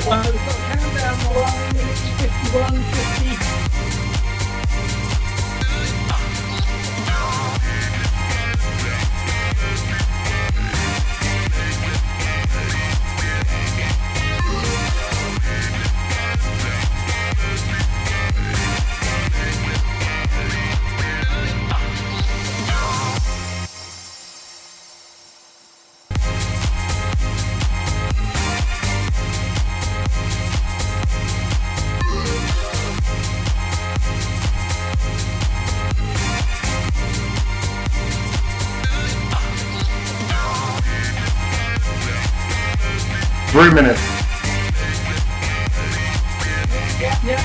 Countdown, 1 minute 51, 50. Three minutes. Yeah.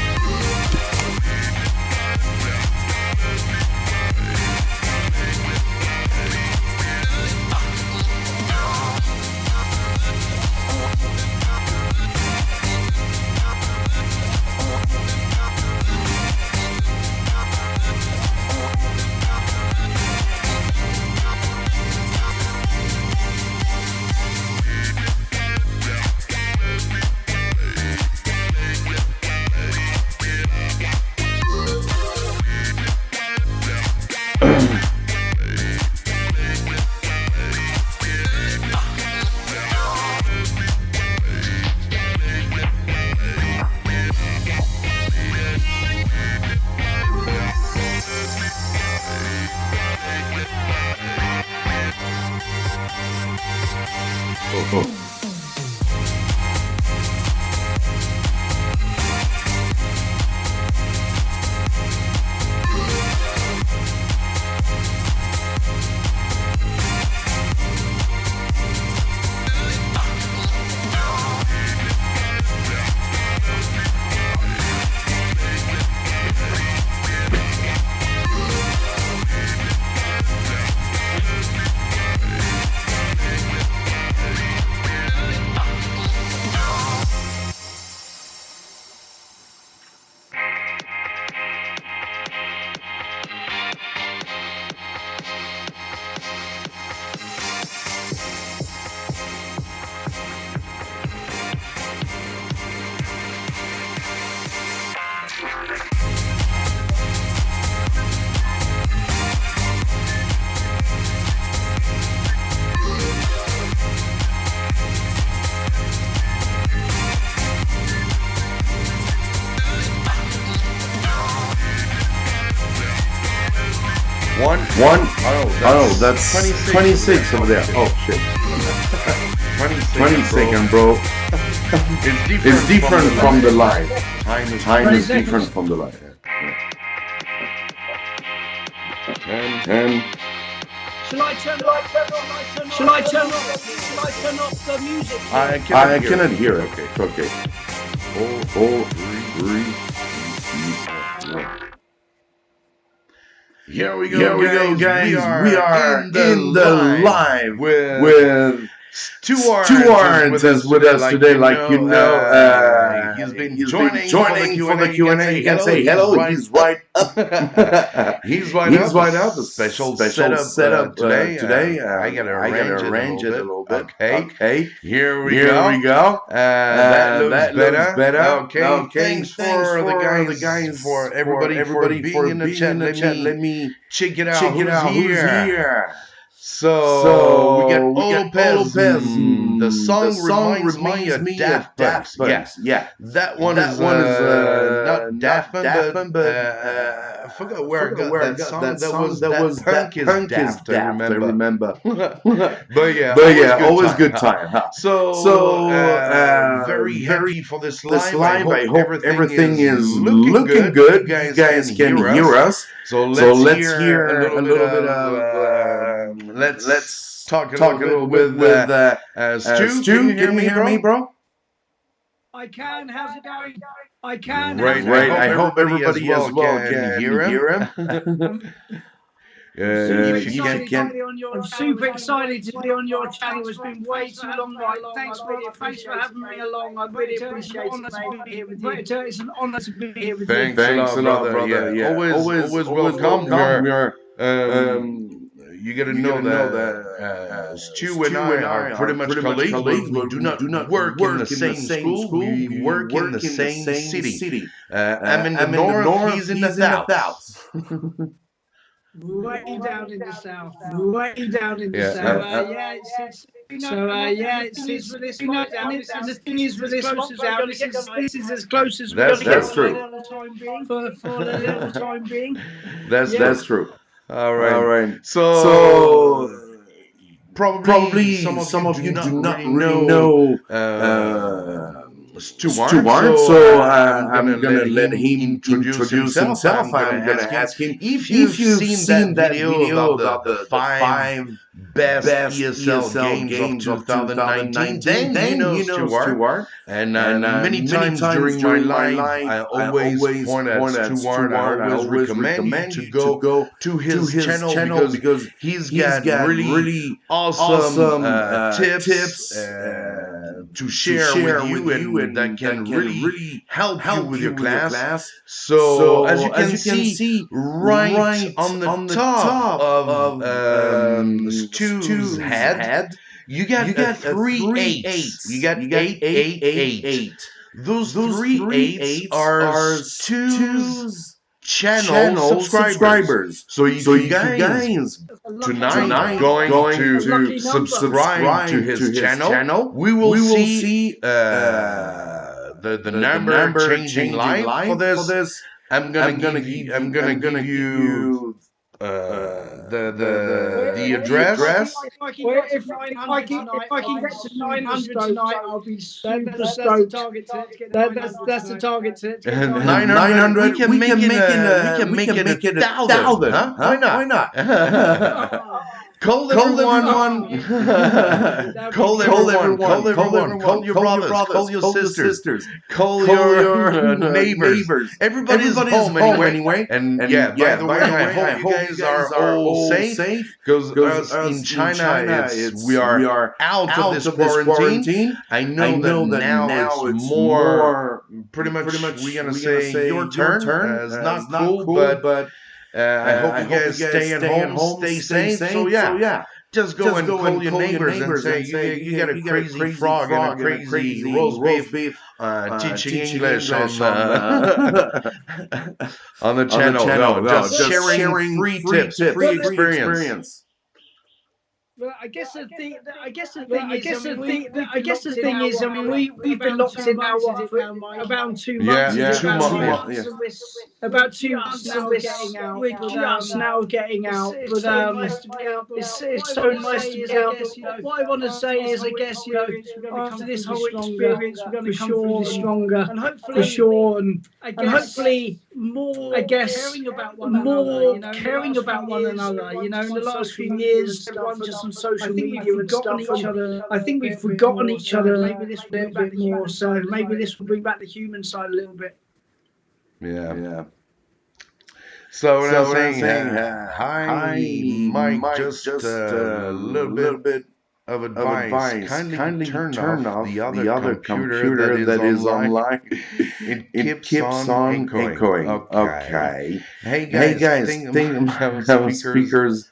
One. Oh, that's 26 over there. Oh shit. 20 second, bro. It's different from the live. Time is different from the live. And Shall I turn off the music? I cannot hear it. Okay. 4, 3, 2, 1. Here we go, guys. We are in the live with STUART is with us today, like you know. He's been joining joining for the QnA. You can say hello. He's right up. He's right up. A special setup today. I gotta arrange it a little bit. Okay. Here we go. That looks better. Okay. Thanks for the guys, for everybody for being in the chat. Let me check it out. Who's here? So we got Lopez. The song reminds me of Daft Punk. Yeah. That one is not Daft Punk, but I forgot where I got that song. That was Punk is Daft. I remember. But yeah, always good time. Huh? So very happy for this live. I hope everything is looking good. You guys can hear us. So let's hear a little bit of. Let's talk a little bit with Stu. Can you hear me, bro? I can. How's it going? I can. Right. I hope everybody as well can hear him. If you can, I'm super excited to be on your channel. It's been way too long, right? Thanks for having me along. I really appreciate it, mate. It's an honor to be here with you. thanks a lot, brother. Yeah, always welcome. We are. You got to know that Stu and I are pretty much colleagues, but we do not work in the same school. We work in the same city. I'm in the north. He's in the south. Way down in the south. Way down in the Yeah, south. And the thing is, with this lockdown, this is as close as we're That's going to true. get for a little time being. For a little time being. That's true. All right. So probably some of you do not really know Stuart, so I'm gonna let him introduce himself. I'm gonna ask him if you've seen that video about the five best ESL games of 2019. Then you know Stuart. And many times during my life, I always point at Stuart. I always recommend you to go to his channel because he's got really awesome tips to share with you, and that can really help you with your class. So as you can see, right on the top of Stu's head, you got three eights. You got eight. Those three eights are Stu's channel subscribers. So if you guys tonight going to subscribe to his channel, we will see the number changing live for this. I'm gonna give you the address. If I can get to 900 tonight, I'll be super stoked. That's the target to get 900. We can make it 1,000. Huh? Why not? Call everyone. Call everyone. Call your brothers. Call your sisters. Call your neighbors. Everybody's home anyway. And yeah, by the way, I hope you guys are all safe. Because us in China, we are out of this quarantine. I know that now it's more. Pretty much, we're gonna say your turn. It's not cool, but. I hope you guys stay at home, stay safe. So yeah, just go and call your neighbors and say you got a crazy frog and a crazy roast beef teaching English on on the channel. No, just sharing free tips, free experience. Well, I guess the thing is, I mean, we've been locked in now for about 2 months. Yeah, 2 months. About 2 months now, we're just now getting out. But it's so nice to be out. What I want to say is, I guess, after this whole experience, we're going to come through this stronger, and hopefully, for sure, and hopefully more, caring about one another. In the last few years, everyone's just on social media and stuff. I think we've forgotten each other a little bit more. So maybe this will bring back the human side a little bit. Yeah. So what I'm saying, hi, Mike, just a little bit of advice. Kindly turn off the other computer that is online. It keeps on echoing. Okay. Hey guys, think about speakers.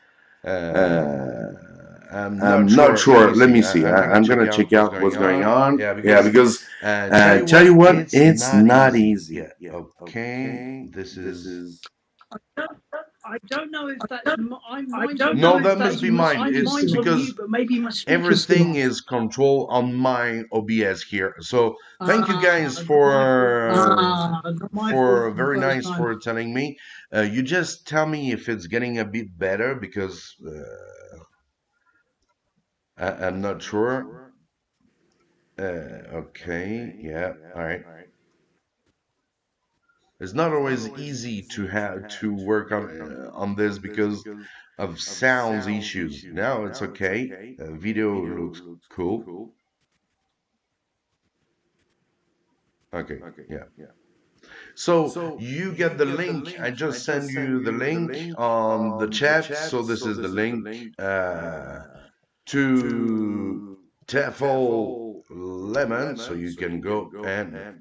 I'm not sure. Let me see. I'm gonna check out what's going on. Yeah, because tell you what, it's not easy. Okay, this is. I don't know if that's No, that must be mine. It's because everything is controlled on my OBS here. So thank you guys for very nice for telling me. You just tell me if it's getting a bit better because I'm not sure. Okay, yeah, all right. It's not always easy to have to work on this because of sounds issues. Now it's okay. Video looks cool. Okay, yeah. So you get the link. I just send you the link on the chat. So this is the link to TEFL Lemon, so you can go and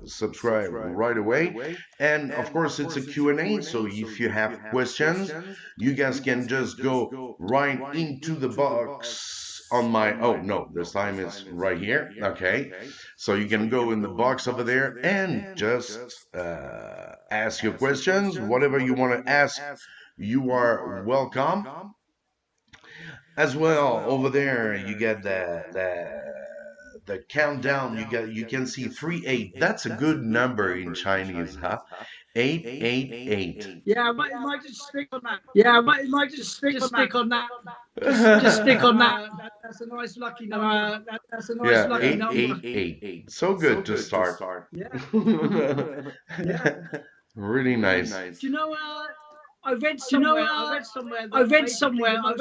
subscribe right away. And of course, it's a Q&A, so if you have questions, you guys can just go right into the box on my, oh no, this time it's right here. Okay, so you can go in the box over there and just ask your questions, whatever you want to ask. You are welcome. As well, over there you get the countdown. You can see 38. That's a good number in Chinese, huh? 888. Yeah, but it might just stick on that. Yeah, but it might just stick on that. Just stick on that. That's a nice lucky number. That's a nice Yeah, lucky number. 888. So good to start. Yeah. Really nice. Do you know? I read somewhere. I read somewhere that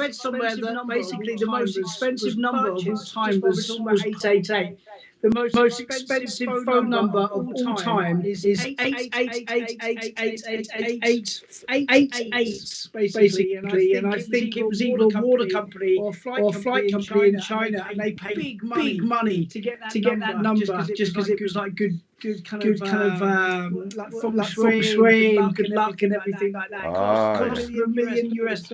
basically the most expensive number of all time was 888. The most expensive phone number of all time is 888888888, basically. And I think it was either a water company or a flight company in China, and they paid big money to get that number just because it was like good kind of like feng shui and good luck and everything like that. Cost $1 million US.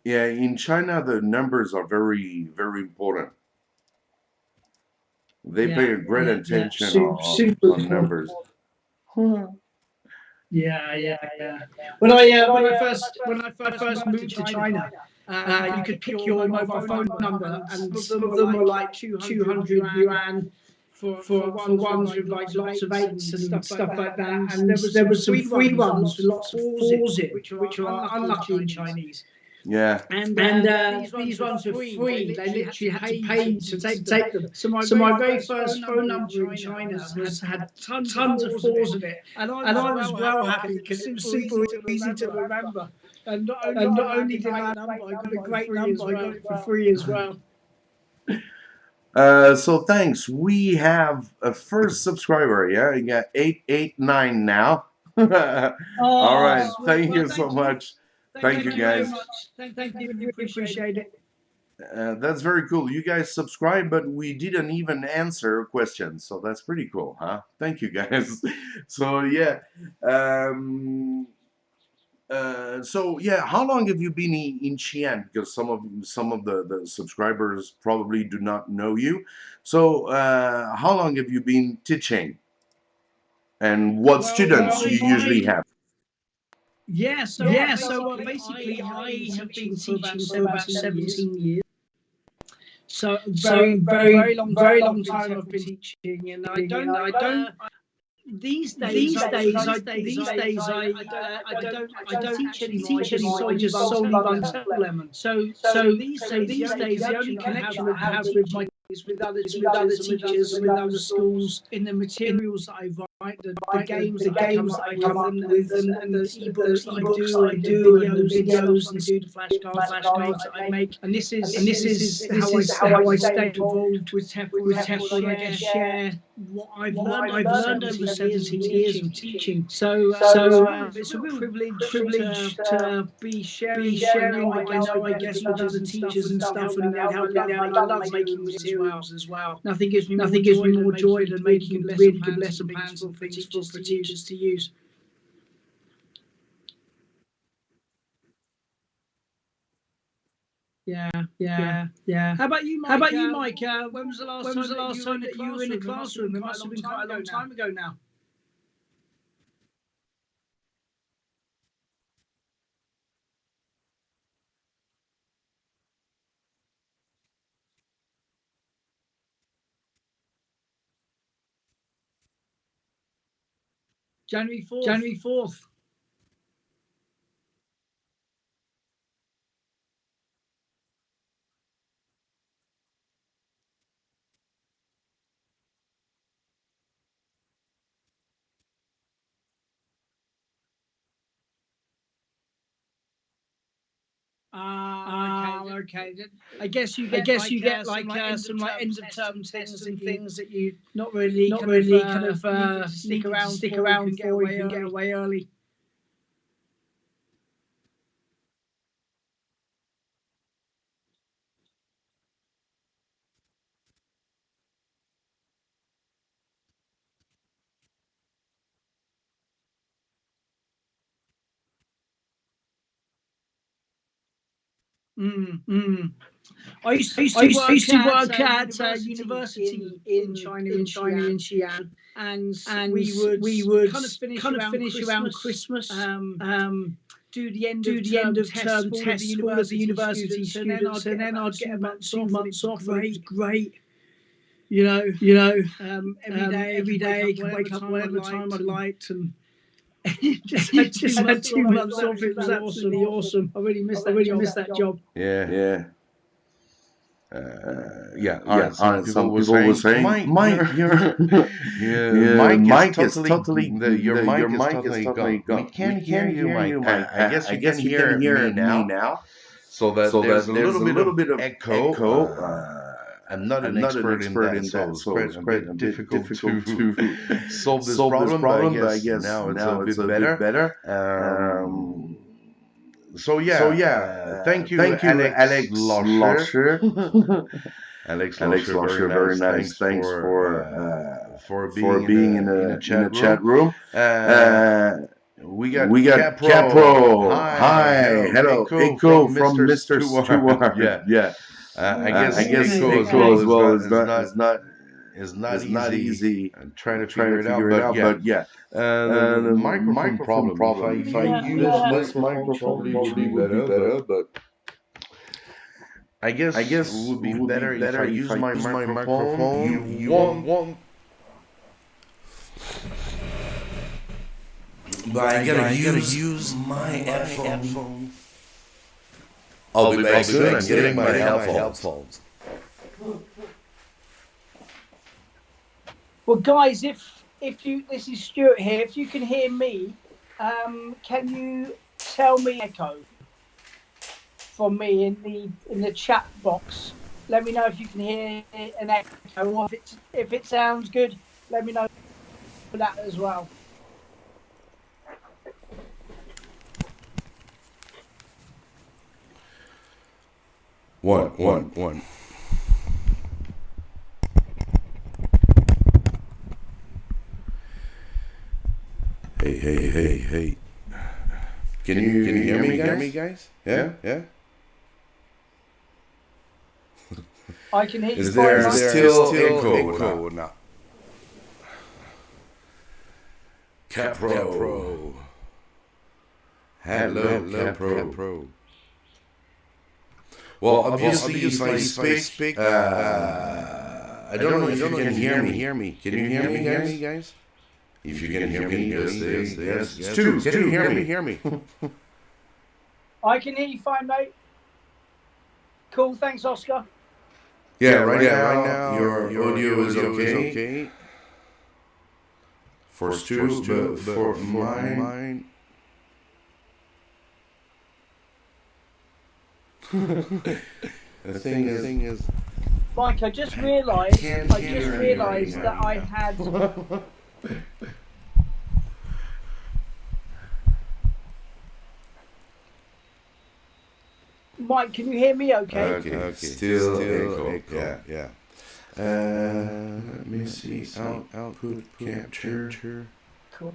Yeah, in China, the numbers are very, very important. They pay a great attention on numbers. Yeah. When I first moved to China, you could pick your mobile phone number, and some of them were like 200 yuan for ones with like lots of eights and stuff like that. And there was some free ones with lots of fours in, which are unlucky in Chinese. Yeah. And these ones were free. They literally had to pay to take them. So my very first phone number in China had tons of fours in it, and I was well happy because it was super easy to remember. And not only did I have a number, I got a great number. I got it for free as well. So thanks. We have a first subscriber. Yeah, you got 889 now. All right. Thank you so much. Thank you, guys. Thank you. Really appreciate it. That's very cool. You guys subscribe, but we didn't even answer a question, so that's pretty cool, huh? Thank you, guys. So yeah, how long have you been in Xi'an? Because some of the subscribers probably do not know you. So how long have you been teaching, and what students you usually have? Yeah, so basically I have been teaching for about 17 years. So very long time I've been teaching, and I don't. These days I don't teach anymore. I just solely run TEFL Lemon. So these days the only connection I have with my is with other teachers and with other schools in the materials that I write, the games that I come up with, and the ebooks that I do, and the videos and the flashcards that I make. And this is how I stay involved with TEFL, and I just share what I've learned over 17 years of teaching. So it's a real privilege to be sharing what I guess with other teachers and stuff, and helping out. I love making materials as well. Nothing gives me more joy than making really good lesson plans and things for teachers to use. Yeah. How about you, Mike? When was the last time that you were in a classroom? It must have been quite a long time ago now. January 4th. okay. I guess you get like some like end of term tests and things that you not really kind of need to stick around for. You can get away early. I used to work at university in China in Xi'an, and we would kind of finish around Christmas. Do the end of term tests for all of the university students, and then I'd get about 2 months off. It was great. You know, every day I could wake up whatever time I liked, and just had 2 months off. It was absolutely awesome. I really missed that job. Yeah. Yeah, some people were saying, Mike, Mike, Mike is your totally gone. gone. We can't hear you, Mike. I guess you can hear me me now. So that there's a little bit of echo. I'm not an expert in that, so it's quite a bit difficult to solve this problem, but I guess now it's a bit better. So thank you, Alex Losher. Alex Losher, very nice. Thanks for being in a chat room. We got Capro. Hi, hello. Echo from Mr. Stewart. Yeah. I guess Echo as well is not easy. I'm trying to figure it out, but yeah. The microphone problem. If I use this microphone, probably would be better, but I guess it would be better if I use my microphone. You won't. But I gotta use my headphones. I'll be back soon. I'm getting my headphones. Well, guys, if you, this is Stuart here. If you can hear me, can you tell me echo from me in the chat box? Let me know if you can hear an echo, or if it sounds good. Let me know that as well. One. Hey. Can you hear me, guys? Yeah? I can hear you. Is there still echo or not? Capro. Hello, Capro. Well, obviously, if I speak, I don't know if you can hear me. Can you hear me, guys? If you can hear me, yes. Stu, can you hear me? I can hear you fine, mate. Cool, thanks, Oscar. Yeah, right now your audio is okay. For Stu, but for mine. The thing is, Mike, I just realised that I had. Mike, can you hear me okay? Okay. Still echo. Yeah. Let me see. Output capture. Cool.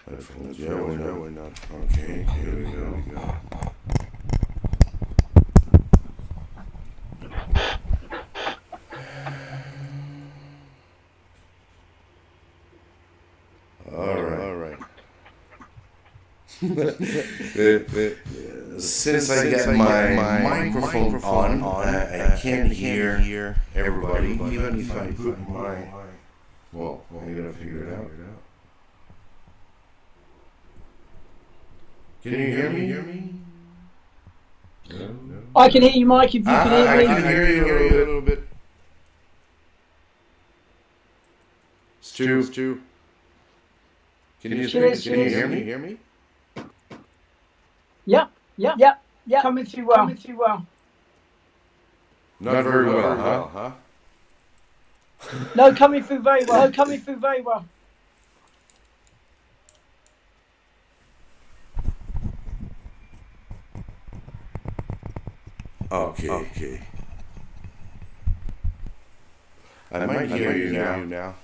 Headphones, yeah, we're not. Okay, here we go. All right. Since I got my microphone on, I can't hear everybody, even if I put my. Well, I gotta figure it out. Can you hear me? No. I can hear you, Mike, if you can hear me. I can hear you a little bit. Stu. Can you hear me? Yep. Coming through well. Not very well, huh? No, coming through very well. Okay. I might hear you now.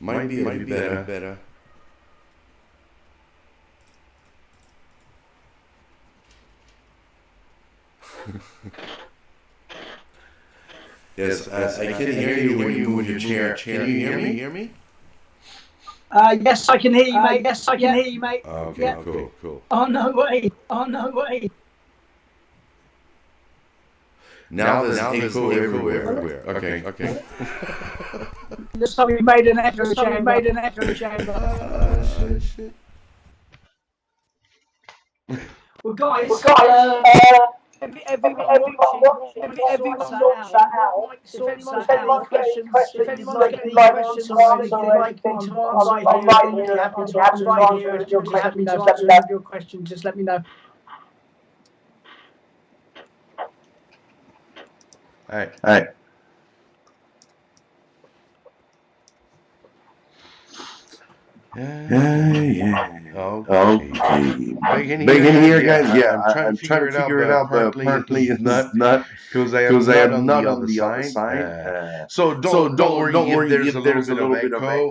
Might be a bit better. Yes, I can hear you when you move your chair. Can you hear me? Yes, I can hear you, mate. Okay, cool. Oh, no way. Now there's echo everywhere. Okay. Looks like we made an echo chamber. Shit. Well, guys, everyone sorts that out. If anyone's got any questions that you'd like any questions or anything you'd like me to answer here, you're happy to answer here, just let me know. Your question, just let me know. All right. Yeah. Okay. Begging here, guys. Yeah, I'm trying to figure it out, but apparently it's not because I am not on the other side. So don't worry if there's a little bit of echo.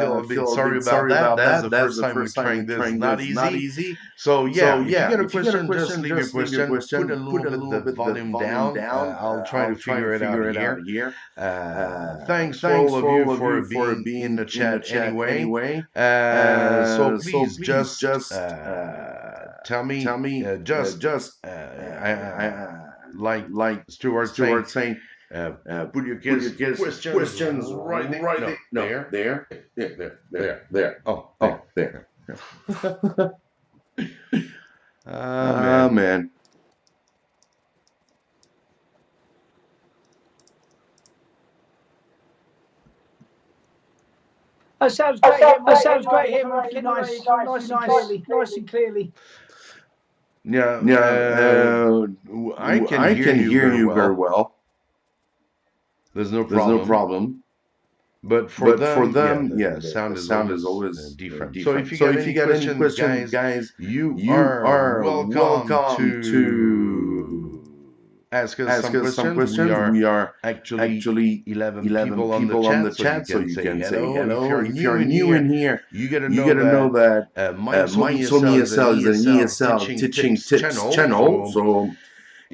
Feel a bit sorry about that. That's the first time we're trying this. Not easy. So yeah, if you get a question, just leave your question. Put a little bit the volume down. I'll try to figure it out here. Thanks for all of you for being in the chat anyway. So please just tell me like Stuart saying put your questions right there. There. Oh, there. Man. That sounds great here, Marky. Nice and clearly. Yeah, I can hear you very well. There's no problem. But for them, the sound is always different. So if you got any questions, guys, you are welcome to ask us some questions. We are actually 11 people on the chat, so you can say hello. If you're new in here, you gotta know that Mikeshomeesl is an ESL teaching tips channel. So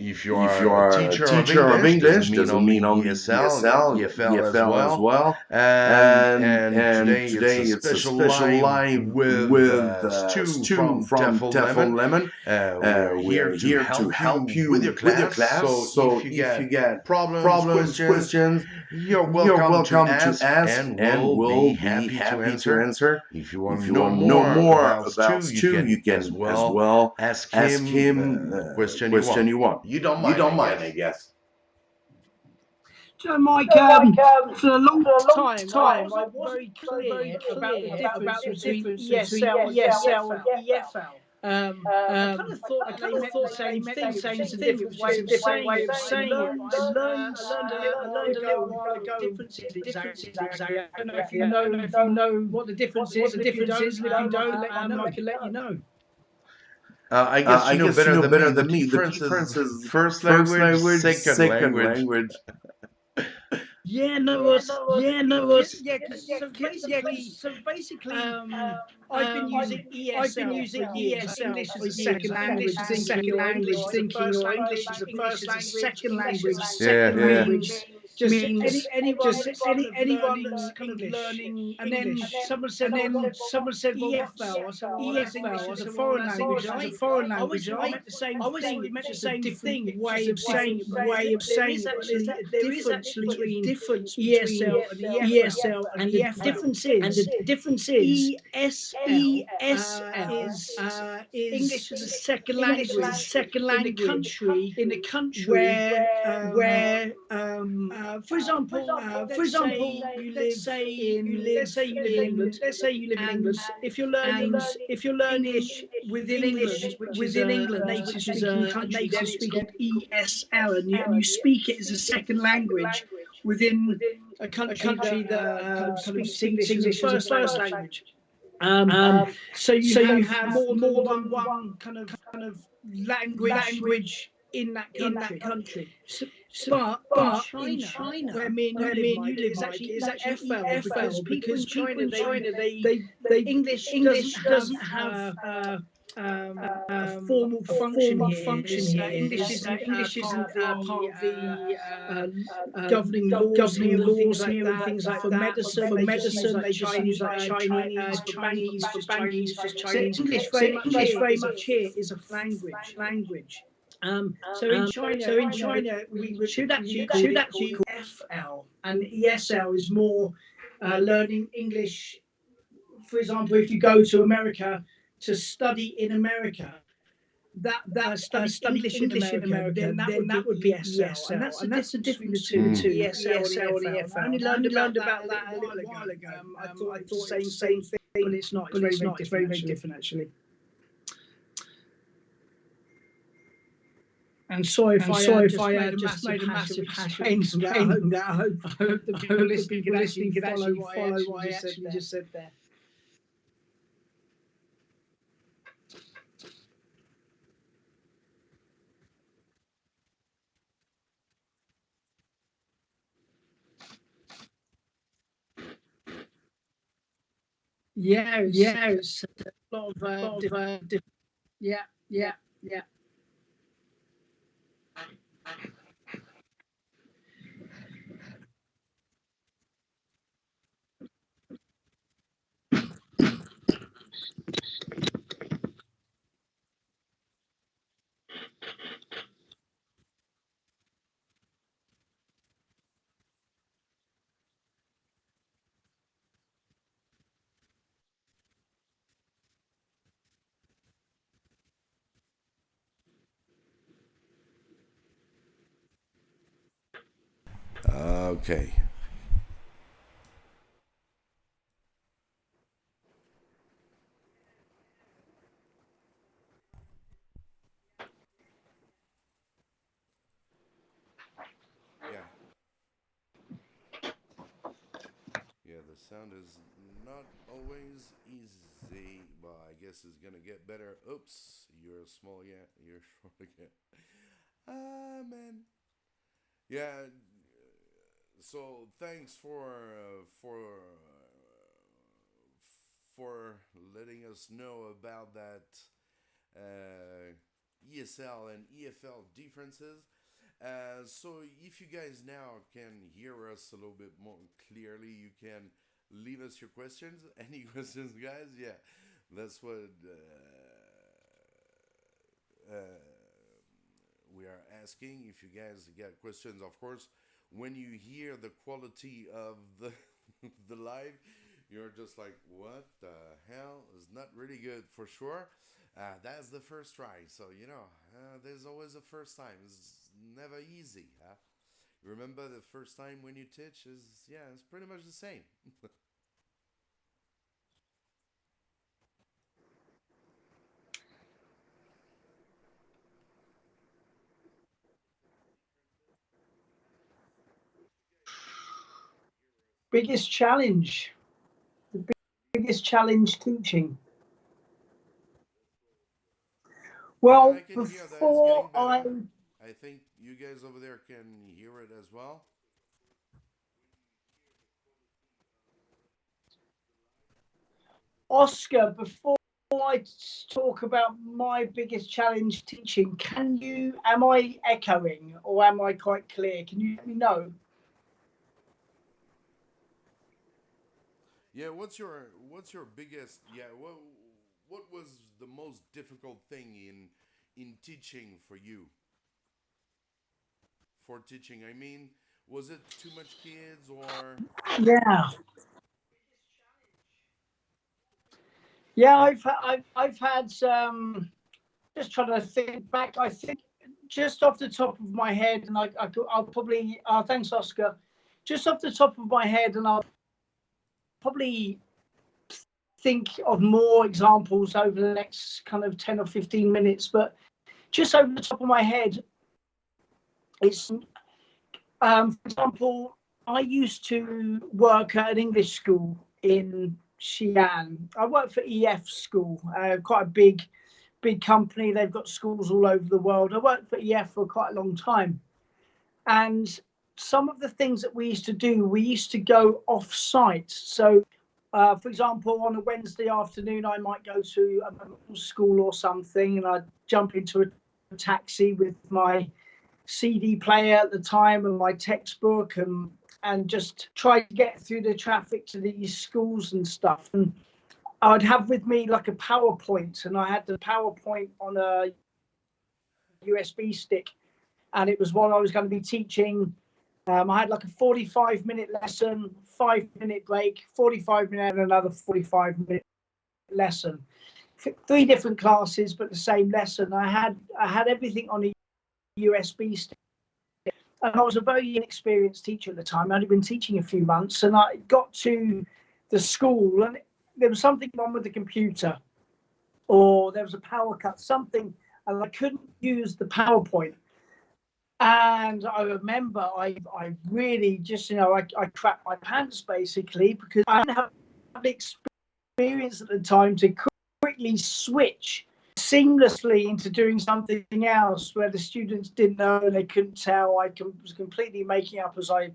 if you are a teacher of English, doesn't mean only ESL, TEFL as well. And today it's a special live with Stu from TEFL Lemon. We're here to help you with your class. So if you get problems, questions, you're welcome to ask, and we'll be happy to answer. If you want to know more about Stu, you can as well ask him the question you want. You don't mind, I guess. So, Mike, for a long time, I wasn't very clear about the difference between ESL and EFL. I kind of thought they meant the same thing. It was just a different way of saying it. I learned a while ago differences exactly. I don't know if you know what the difference is. If you don't, I can let you know. I guess you know better than me. The difference is first language, second language. Yeah, no, so basically, I've been using ESL. English as a second language, thinking, or English as a first language, second language. Just anyone that's kind of learning, and then someone said, EFL. I said, well, that's English as a foreign language. I always meant the same thing, way of saying it. There is actually a difference between ESL and EFL. And the difference is ESL is English as a second language in the country where For example, let's say you live in England. Let's say you live in England. If you're learning English within England, which is a native speaking country, then it's called ESL, and you speak it as a second language within a country that kind of speaks English as a first language. So you have more than one kind of language in that country. So, but in China, where me and you live, Mike, it is actually EFL because people in China they English doesn't have a formal function here. English isn't part of the governing laws here and things like that. For medicine, they just use like Chinese. For banking, it's just Chinese. So English very much here is a language. So in China, we should actually call it FL, and ESL is more learning English. For example, if you go to America to study in America, that study English in America, then that would be ESL, and that's the difference between the two, ESL and EFL. I only learned about that a little while ago. I thought it was the same thing, but it's not. It's very different actually. And sorry if I just made a massive explain from that. I hope the people listening can actually follow what I actually just said there. Yeah, it's a lot of different. Yeah. Okay. Yeah. Yeah, the sound is not always easy, but I guess it's gonna get better. Oops, you're small, yeah, you're short again. Ah, man. Yeah. So thanks for letting us know about that ESL and EFL differences. So if you guys now can hear us a little bit more clearly, you can leave us your questions. Any questions, guys? Yeah, that's what we are asking. If you guys get questions, of course, when you hear the quality of the the live, you're just like, what the hell? It's not really good for sure. That's the first try, so there's always a first time. It's never easy. Huh? Remember the first time when you teach it's pretty much the same. Biggest challenge. The biggest challenge teaching. Yeah, Well, I can hear that. It's before getting better. I think you guys over there can hear it as well. Oscar, before I talk about my biggest challenge teaching, am I echoing or am I quite clear? Can you let me know? Yeah, what's your biggest? Yeah, what was the most difficult thing in teaching for you? For teaching, I mean, was it too much kids or? Yeah. Yeah, I've had some. Just trying to think back. I think just off the top of my head, and I'll probably, thanks, Oscar. Just off the top of my head, and I'll probably think of more examples over the next kind of 10 or 15 minutes, but just over the top of my head, it's, for example, I used to work at an English school in Xi'an. I worked for EF School, quite a big company. They've got schools all over the world. I worked for EF for quite a long time. And some of the things that we used to do, we used to go off site. So, for example, on a Wednesday afternoon, I might go to a school or something, and I'd jump into a taxi with my CD player at the time and my textbook, and just try to get through the traffic to these schools and stuff. And I'd have with me like a PowerPoint, and I had the PowerPoint on a USB stick, and it was what I was going to be teaching. I had like a 45-minute lesson, 5-minute break, 45-minute, and another 45-minute lesson. 3 different classes, but the same lesson. I had everything on a USB stick. And I was a very inexperienced teacher at the time. I'd only been teaching a few months, and I got to the school, and there was something wrong with the computer, or there was a power cut, something, and I couldn't use the PowerPoint. And I remember I really just, I crapped my pants basically, because I didn't have the experience at the time to quickly switch seamlessly into doing something else where the students didn't know and they couldn't tell. I was completely making up as I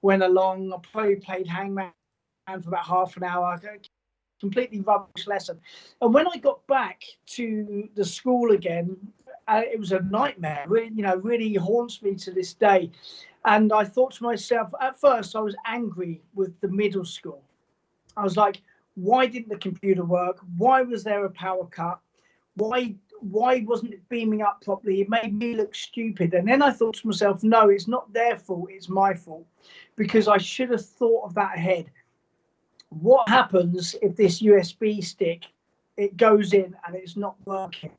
went along. I probably played hangman for about half an hour. Completely rubbish lesson. And when I got back to the school again, it was a nightmare. Really haunts me to this day. And I thought to myself, at first I was angry with the middle school. I was like, why didn't the computer work? Why was there a power cut? Why wasn't it beaming up properly? It made me look stupid. And then I thought to myself, no, it's not their fault, it's my fault, because I should have thought of that ahead. What happens if this USB stick, it goes in and it's not working?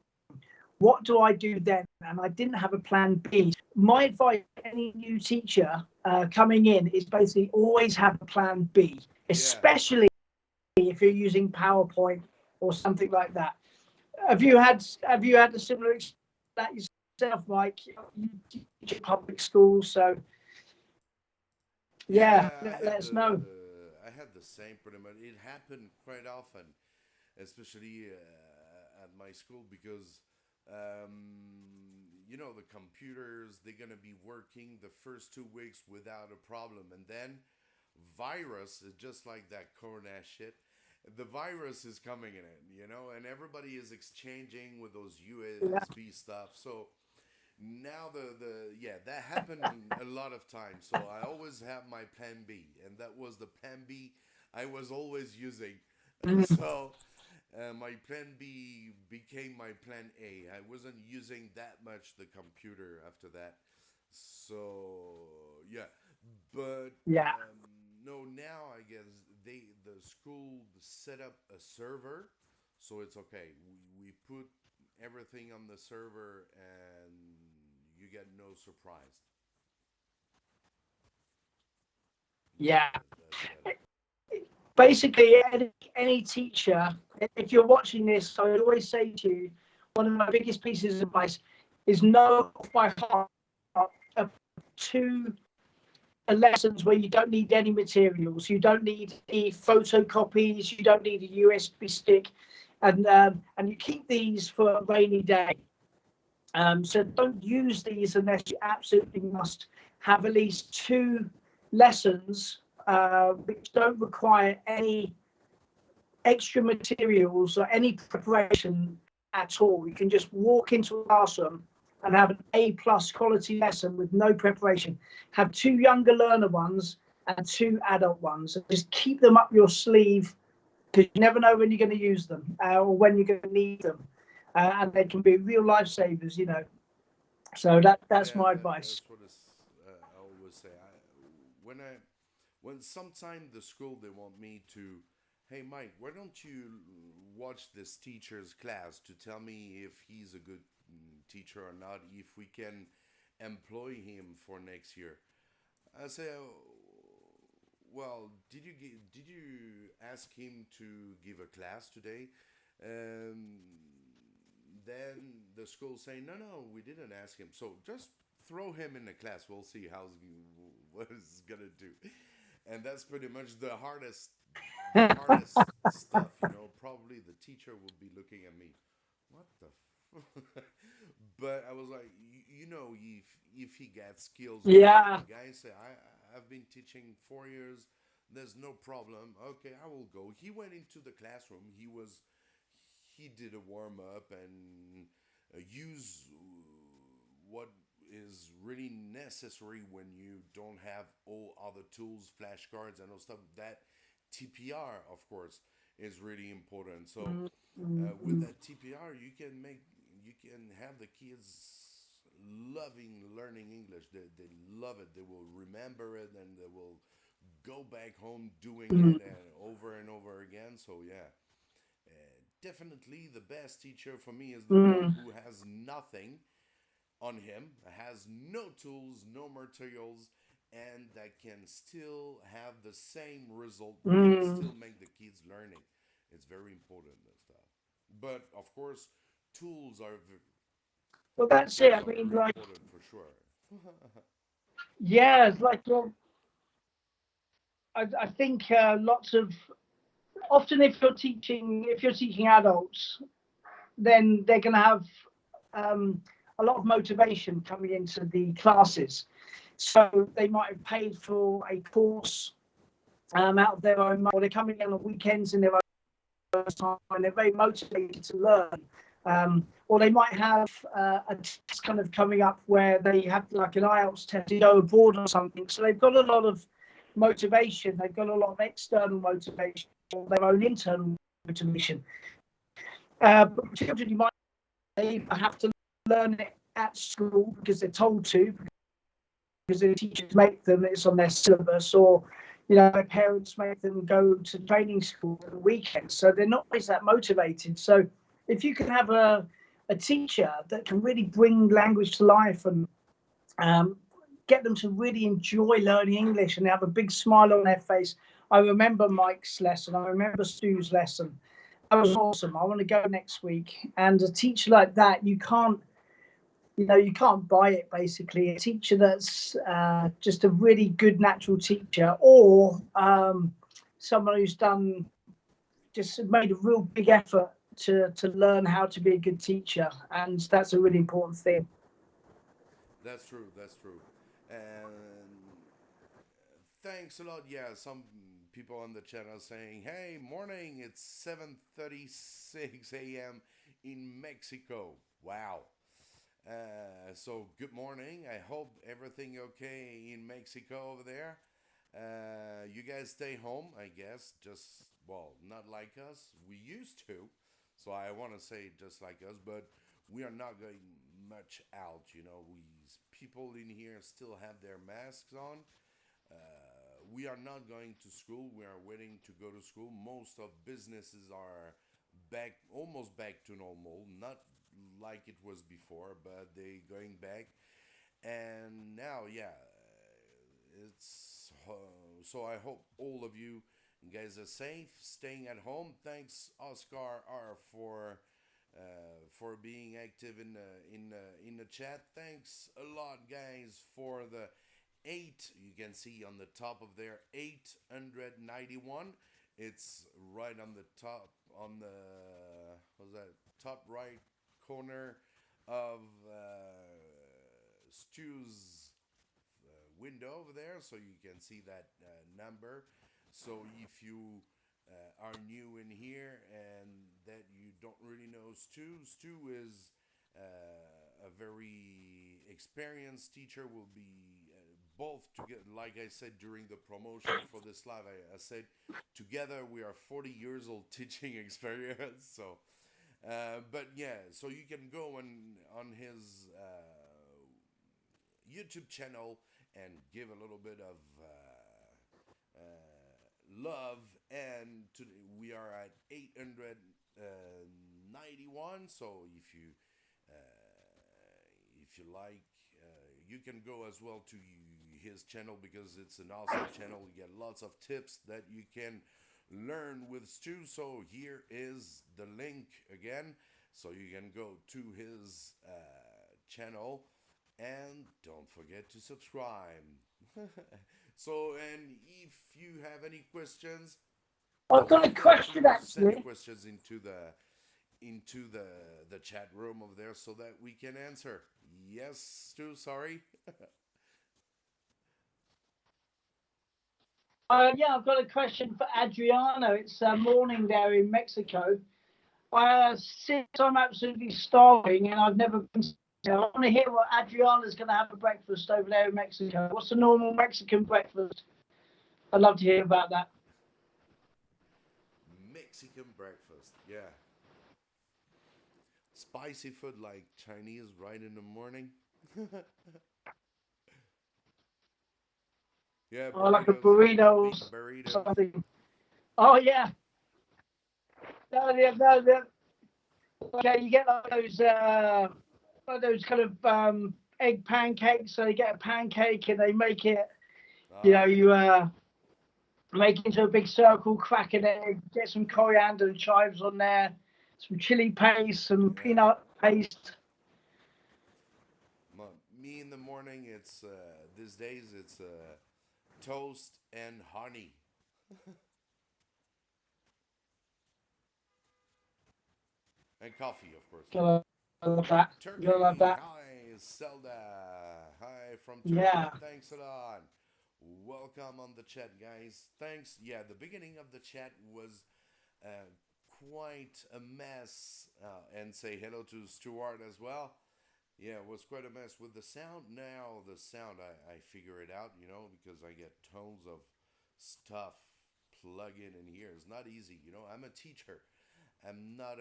What do I do then? And I didn't have a plan B. My advice to any new teacher coming in is basically always have a plan B, especially if you're using PowerPoint or something like that. Have you had a similar experience that yourself, Mike? You teach at public schools, so let us know. I had the same pretty much. It happened quite often, especially at my school, because the computers, they're gonna be working the first 2 weeks without a problem, and then virus is just like that corona shit. The virus is coming in, and everybody is exchanging with those USB stuff. So now that happened a lot of times. So I always have my plan B, and that was the plan B I was always using. So my plan B became my plan A. I wasn't using that much the computer after that. So but no, now I guess the school set up a server, so it's okay. We put everything on the server, and you get no surprise. Yeah. Basically, any teacher, if you're watching this, I always say to you, one of my biggest pieces of advice is know by heart 2 lessons where you don't need any materials, you don't need any photocopies, you don't need a USB stick, and you keep these for a rainy day. So don't use these unless you absolutely must. Have at least 2 lessons which don't require any extra materials or any preparation at all. You can just walk into a classroom and have an A+ quality lesson with no preparation. Have 2 younger learner ones and 2 adult ones, and just keep them up your sleeve, because you never know when you're going to use them or when you're going to need them, and they can be real lifesavers. So that's my advice. That's what I always say. When sometime the school, they want me to, hey Mike, why don't you watch this teacher's class to tell me if he's a good teacher or not, if we can employ him for next year. I say, well, did you ask him to give a class today? Um, then the school say, no, no, we didn't ask him. So just throw him in the class. We'll see what he's gonna do. And that's pretty much the hardest stuff. Probably the teacher will be looking at me. What the? But I was like, if he gets skills or not, Yeah. the guy said, I've been teaching 4 years. There's no problem. Okay, I will go. He went into the classroom. He did a warm up and use what is really necessary when you don't have all other tools, flashcards, and all stuff. That TPR, of course, is really important. So with Mm. that TPR, you can have the kids loving learning English. They love it. They will remember it, and they will go back home doing Mm. it over and over again. So yeah, definitely the best teacher for me is the one Mm. who has nothing on him, has no tools, no materials, and that can still have the same result, can Mm. still make the kids learning. It's very important and stuff. But of course, tools are Well, that's it. tools I are mean, very like, important for sure. yeah, it's like, well, I think lots of often if you're teaching adults, then they're going to have um, a lot of motivation coming into the classes. So they might have paid for a course out of their own money, or they're coming in on weekends in their own time, and they're very motivated to learn. Or they might have a test kind of coming up where they have like an IELTS test to go abroad or something. So they've got a lot of motivation. They've got a lot of external motivation, or their own internal motivation. But children, you might they have to learn it at school because they're told to, because the teachers make them, it's on their syllabus, or their parents make them go to training school at the weekend, so they're not always that motivated. So if you can have a teacher that can really bring language to life and um, get them to really enjoy learning English and have a big smile on their face. I remember Mike's lesson. I remember Stu's lesson. That was awesome. I want to go next week. And a teacher like that, you can't buy it. Basically, a teacher that's just a really good natural teacher, or someone who's just made a real big effort to learn how to be a good teacher, and that's a really important thing. That's true. That's true. And thanks a lot. Yeah, some people on the chat are saying, "Hey, morning! It's 7:36 a.m. in Mexico." Wow. So good morning. I hope everything okay in Mexico over there. You guys stay home, I guess. Just well, not like us. We used to. So I want to say just like us, but we are not going much out. We people in here still have their masks on. We are not going to school. We are waiting to go to school. Most of businesses are almost back to normal. Not like it was before, but they going back. And now, yeah, it's so. I hope all of you guys are safe, staying at home. Thanks, Oscar R, for being active in the chat. Thanks a lot, guys, for the eight. You can see on the top of there 891. It's right on the top on the what's that top right corner of Stu's window over there, so you can see that number. So if you are new in here and that you don't really know Stu is a very experienced teacher. Will be both together. Like I said during the promotion for this live, I said together we are 40 years old teaching experience. So, but yeah, so you can go on his YouTube channel and give a little bit of love. And we are at 891. So if you if you like. You can go as well to his channel because it's an awesome channel. You get lots of tips that you can learn with Stu. So here is the link again. So you can go to his channel and don't forget to subscribe. So, and if you have any questions, I've got a question send your actually. questions into the chat room over there so that we can answer. Yes, Stu, sorry. Yeah, I've got a question for Adriano. It's morning there in Mexico. Since I'm absolutely starving and I've never been, I want to hear what Adriana's going to have for breakfast over there in Mexico. What's the normal Mexican breakfast? I'd love to hear about that. Mexican breakfast, yeah. Spicy food like Chinese right in the morning. Yeah, Or like a burritos, burrito big or burritos. something. Oh yeah. No. Okay, you get like those kind of egg pancakes. So you get a pancake and they make it. You know, Yeah. you make it into a big circle, crack an egg, get some coriander and chives on there, some chili paste, some Yeah. peanut paste. Me in the morning, it's these days it's toast and honey and coffee, of course. Gotta love that. Gotta love Turkey, that. hi, Zelda. Hi from Turkey. Yeah. Thanks a lot. Welcome on the chat, guys. Thanks. Yeah, the beginning of the chat was uh, quite a mess. And say hello to Stuart as well. Yeah, it was quite a mess with the sound. Now, the sound, I figure it out, because I get tons of stuff plug in here. It's not easy, I'm a teacher. I'm not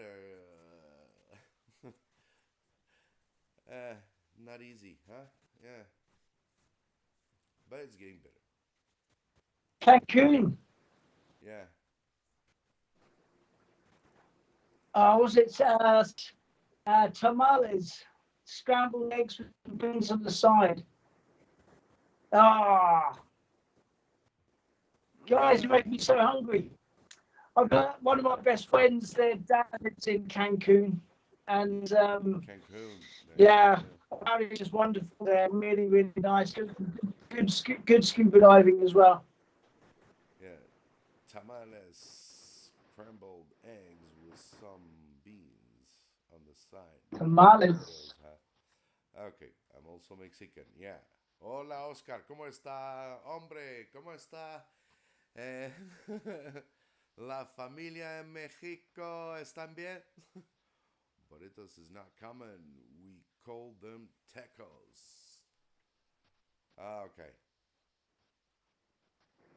uh, not easy, huh? Yeah, but it's getting better. Cancun. Yeah. Was it tamales? Scrambled eggs with beans on the side. Ah, guys, you make me so hungry. I've got one of my best friends. Their dad lives in Cancun, and Cancun. Nice. yeah, Yeah. apparently it's just wonderful there. Really, really nice. Good scuba diving as well. Yeah. Tamales, scrambled eggs with some beans on the side. Never heard Tamales. those, huh? Okay, I'm also Mexican. Yeah. Hola, Oscar. ¿Cómo está, hombre? ¿Cómo está? Eh, La familia en Mexico están bien? Burritos is not common. We call them tacos. Ah, okay.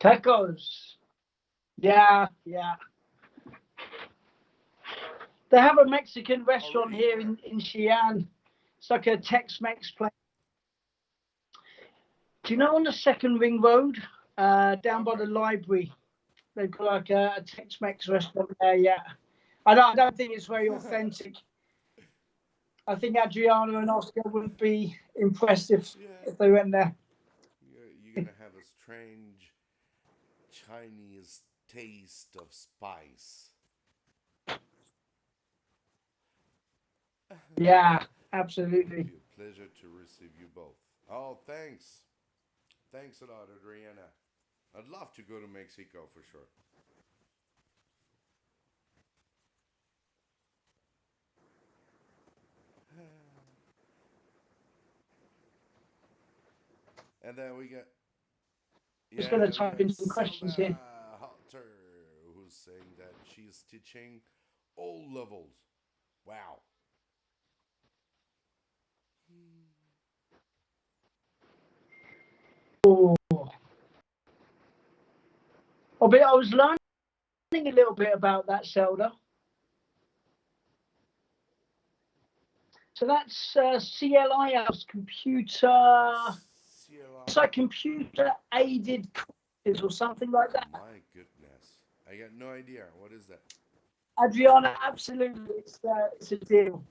Tacos. Yeah, yeah. They have a Mexican Oh, restaurant really? here Where? in Xi'an. It's like a Tex-Mex place. Do you know on the second ring road, down by Okay. the library, they've got like a Tex-Mex restaurant there. Yeah, I don't think it's very authentic. I think Adriano and Oscar would be impressed Yeah. if they went there. You're gonna have a strange Chinese taste of spice. Yeah, It would absolutely. be a pleasure to receive you both. Oh, thanks. Thanks a lot, Adriana. I'd love to go to Mexico for sure. And then we got Just going to yeah, we type got in some questions here. Zelda Halter who's saying that she's teaching all levels. Wow. Oh, but I was learning a little bit about that, Zelda. So that's CLI's computer. It's CLI. like computer aided courses or something like that. My goodness. I got no idea. What is that? Adriana, absolutely, it's a deal.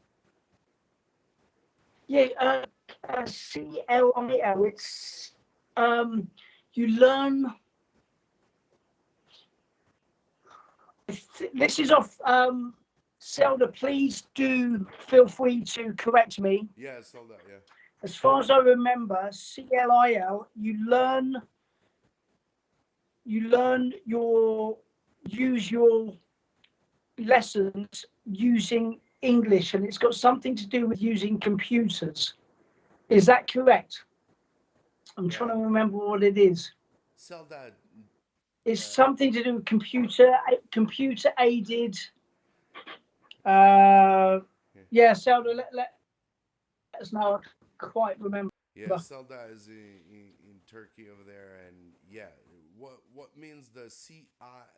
Yeah, CLIL. It's you learn. This is off. Zelda, please do feel free to correct me. Yeah, Zelda. Yeah. As far as I remember, CLIL. You learn your usual lessons using English, and it's got something to do with using computers. Is that correct? I'm trying to remember what it is. Zelda. It's something to do with computer aided. Yeah, Zelda, let us know. I quite remember. Yeah, Zelda is in Turkey over there, and yeah, what means the CLIL?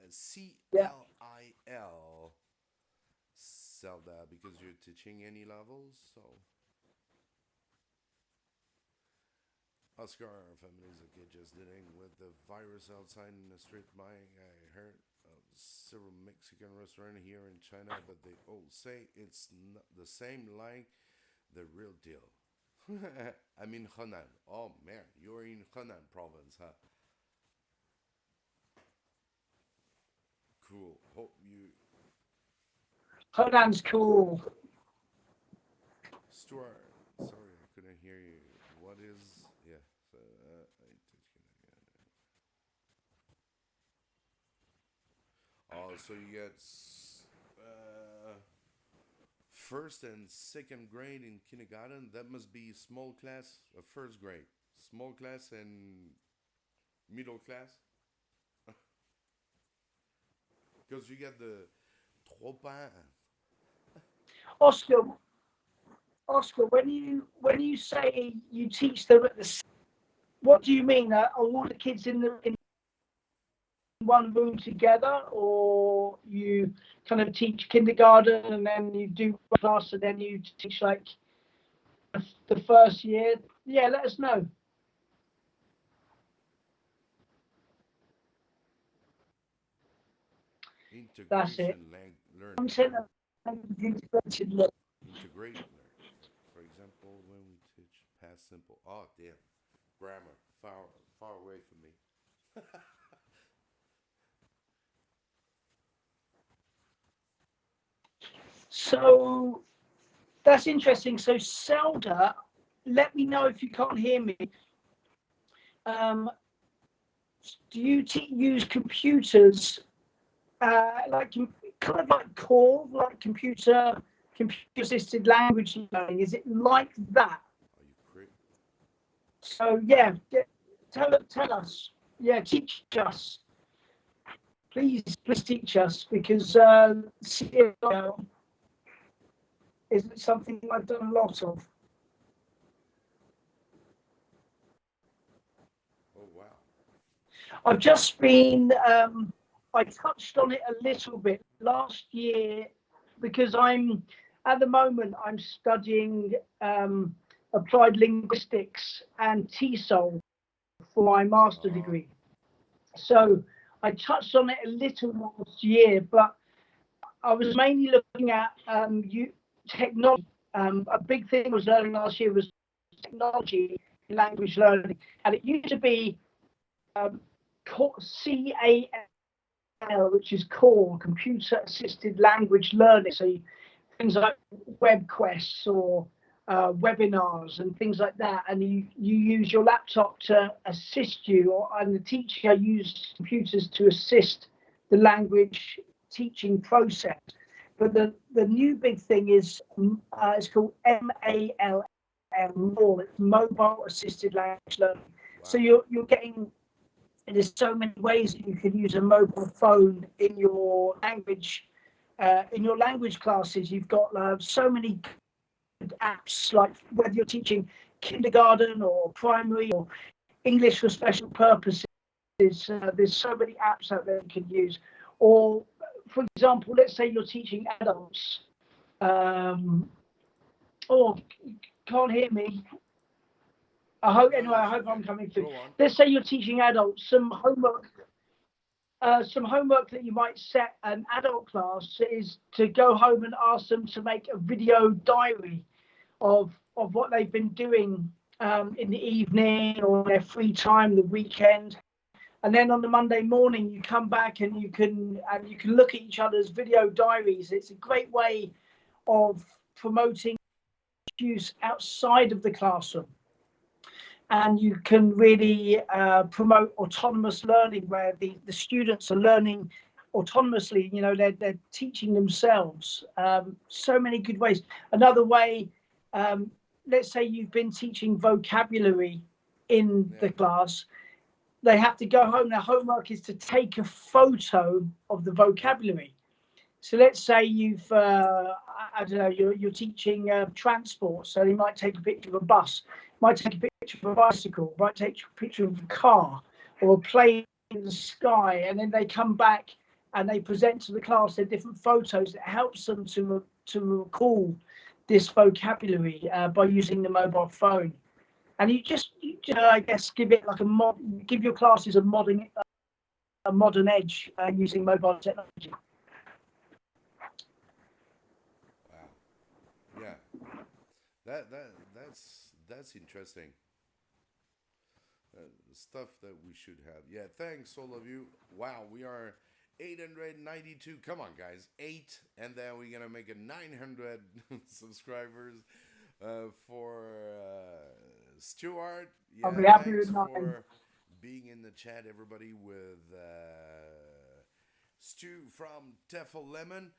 Zelda, because you're teaching any levels, so. Oscar, our family is a kid just dealing with the virus outside in the street. I heard of several Mexican restaurants here in China, but they all say it's not the same like the real deal. I'm in Henan. Oh man, you're in Henan province, huh? Cool. Hope you. Henan's cool. Stuart, sorry, I couldn't hear you. What is. Yeah. So, so you get first and second grade in kindergarten. That must be small class, first grade. Small class and middle class. Because you get the trois pains. Oscar, when you say you teach them at the, what do you mean? Are all the kids in one room together, or you kind of teach kindergarten and then you do class and then you teach like the first year? Yeah, let us know. Integration learning. Integrated learning. Integrate learning. For example, when we teach past simple. Oh damn, grammar far away from me. So that's interesting. So Zelda, let me know if you can't hear me. Do you use computers like kind of like core, like computer assisted language learning? Is it like that? Are you crazy? So yeah, tell us. Yeah, teach us. Please teach us, because CLIL is something I've done a lot of. Oh wow. I've just been. I touched on it a little bit last year, because at the moment I'm studying applied linguistics and TEFL for my master degree. So I touched on it a little last year, but I was mainly looking at technology. A big thing I was learning last year was technology in language learning, and it used to be CAL, which is core computer assisted language learning. So things like web quests or webinars and things like that, and you use your laptop to assist you, and the teacher uses computers to assist the language teaching process. But the new big thing is it's called MALL, it's mobile assisted language learning. Wow. So you're getting, there's so many ways that you can use a mobile phone in your language classes. You've got so many apps, like whether you're teaching kindergarten or primary or English for special purposes. There's so many apps out there you can use. Or, for example, let's say you're teaching adults. Can't hear me. I hope I'm coming through. Let's say you're teaching adults some homework. Some homework that you might set an adult class is to go home and ask them to make a video diary of what they've been doing in the evening or their free time, the weekend. And then on the Monday morning, you come back and you can look at each other's video diaries. It's a great way of promoting use outside of the classroom. And you can really promote autonomous learning where the students are learning autonomously. You know, they're teaching themselves. So many good ways. Another way, let's say you've been teaching vocabulary in the class. They have to go home. Their homework is to take a photo of the vocabulary. So let's say you've, I don't know, you're teaching transport. So you might take a picture of a bus, might take a picture of a bicycle, might take a picture of a car or a plane in the sky. And then they come back and they present to the class their different photos. It helps them to recall this vocabulary by using the mobile phone. And you just I guess, give it like give your classes a modern edge using mobile technology. Wow. Yeah. That's interesting. Stuff that we should have. Yeah, thanks all of you. Wow, we are 892. Come on, guys, 8, and then we're gonna make it 900 subscribers for Stuart. I'll Yeah, be happy thanks with 9. for being in the chat, everybody, with Stu from TEFL Lemon.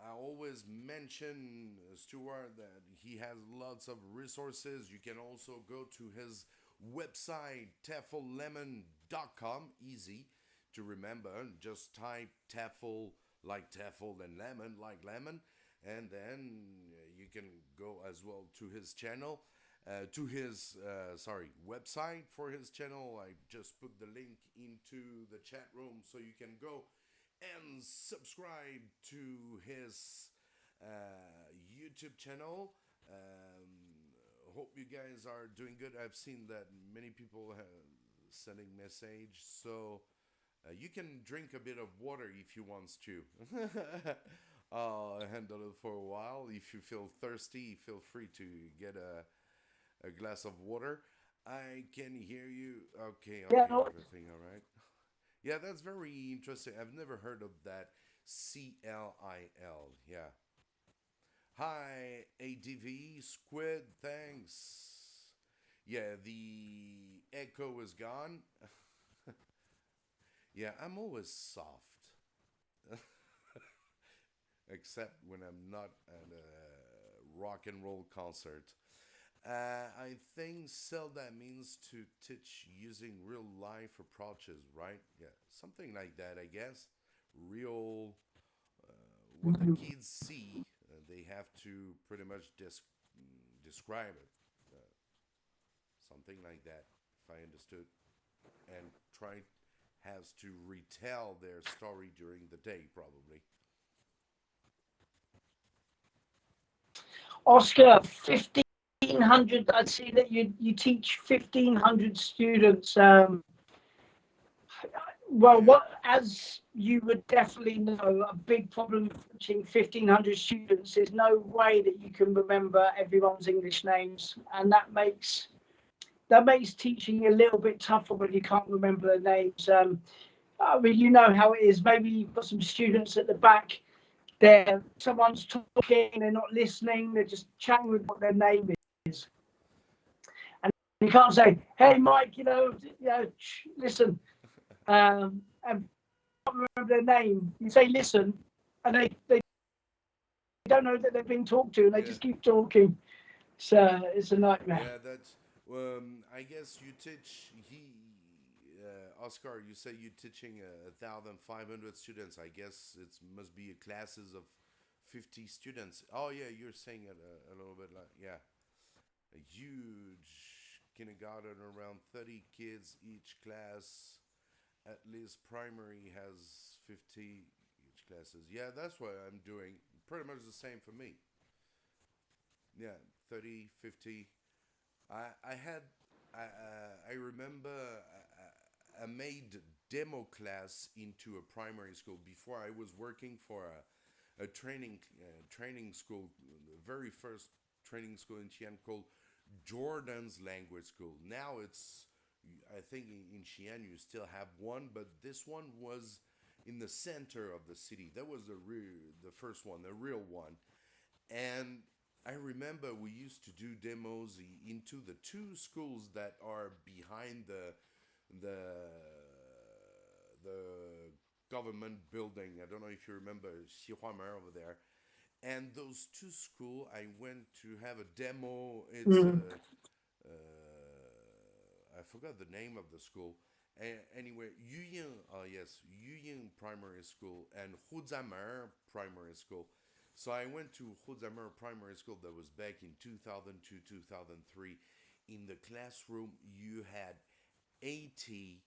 I always mention Stuart that he has lots of resources. You can also go to his website, tefllemon.com. Easy to remember. Just type TEFL like TEFL and lemon like lemon. And then you can go as well to his channel, to his, website for his channel. I just put the link into the chat room so you can go and subscribe to his YouTube channel. Hope you guys are doing good. I've seen that many people have sending message, so you can drink a bit of water if you want to. I'll handle it for a while. If you feel thirsty, feel free to get a glass of water. I can hear you. Okay, Yeah, no. everything all right. Yeah, that's very interesting. I've never heard of that. CLIL. Yeah. Hi, ADV Squid. Thanks. Yeah, the echo is gone. Yeah, I'm always soft. Except when I'm not at a rock and roll concert. I think that means to teach using real life approaches, right? Yeah, something like that, I guess. Real, what the kids see, they have to pretty much describe it. Something like that, if I understood. And has to retell their story during the day, probably. Oscar, 1,500. I see that you teach 1,500 students. Well, as you would definitely know, a big problem with teaching 1,500 students. There's no way that you can remember everyone's English names, and that makes teaching a little bit tougher when you can't remember their names. I mean, you know how it is. Maybe you've got some students at the back. Someone's talking, they're not listening. They're just chatting with what their name is, and you can't say, "Hey, Mike, listen." And can't remember their name. You say listen, and they don't know that they're being talked to, and they just keep talking. So it's a nightmare. Yeah, that's. I guess you teach. Oscar, you say you're teaching 1,500 students. I guess it must be classes of 50 students. Oh yeah, you're saying it a little bit like a huge kindergarten, around 30 kids each class. At least primary has 50 each classes. Yeah, that's what I'm doing. Pretty much the same for me. Yeah, 30, 50. I remember I made demo class into a primary school before I was working for a training school, the very first training school in Chien called Jordan's language school. Now it's, I think in Xi'an you still have one, but this one was in the center of the city. That was the first one, the real one. And I remember we used to do demos into the two schools that are behind the the government building. I don't know if you remember Xihuamer over there. And those two schools, I went to have a demo. It's Mm. a I forgot the name of the school. Anyway, Yuying, yes, Yuying Primary School and Huzamer Primary School. So I went to Huzamer Primary School that was back in 2002, 2003. In the classroom, you had 80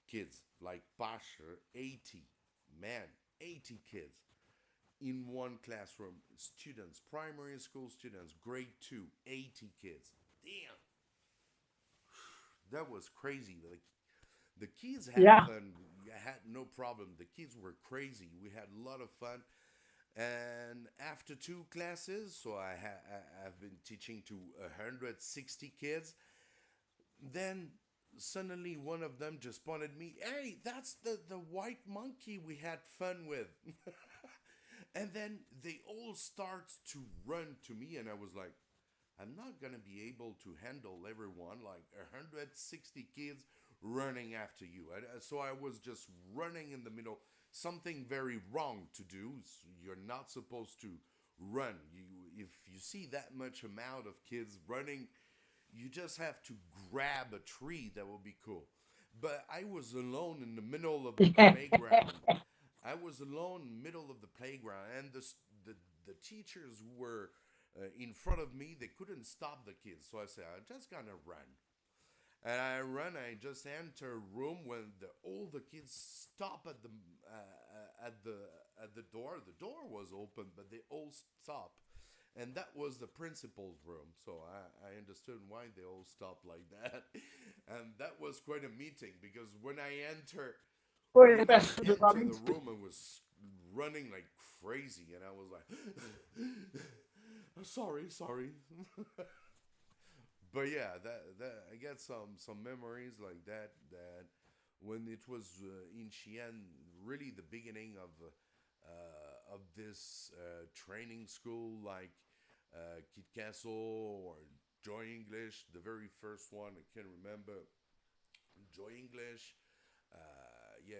kids, like Basher, 80, man, 80 kids in one classroom. Students, primary school students, grade 2, 80 kids. Damn, that was crazy. Like, the kids had Yeah. fun. I had no problem. The kids were crazy. We had a lot of fun. And after two classes, so I've been teaching to 160 kids. Then suddenly one of them just pointed me, "Hey, that's the white monkey we had fun with." And then they all start to run to me, and I was like, I'm not gonna be able to handle everyone, like 160 kids running after you. So I was just running in the middle. Something very wrong to do. You're not supposed to run. If you see that much amount of kids running, you just have to grab a tree. That would be cool. But I was alone in the middle of the Yeah. playground. I was alone in the middle of the playground, and the, the teachers who were in front of me, they couldn't stop the kids. So I said, I'm just gonna run. And I run. I just enter a room when all the kids stop at the door. The door was open, but they all stop. And that was the principal's room. So I understood why they all stopped like that. And that was quite a meeting because Probably the when I best for the entered running. the room, I was running like crazy, and I was like, sorry, sorry. But yeah, that I got some memories like that. That when it was in Xi'an, really the beginning of this training school, like Kit Castle or Joy English, the very first one I can remember. Joy English, yeah,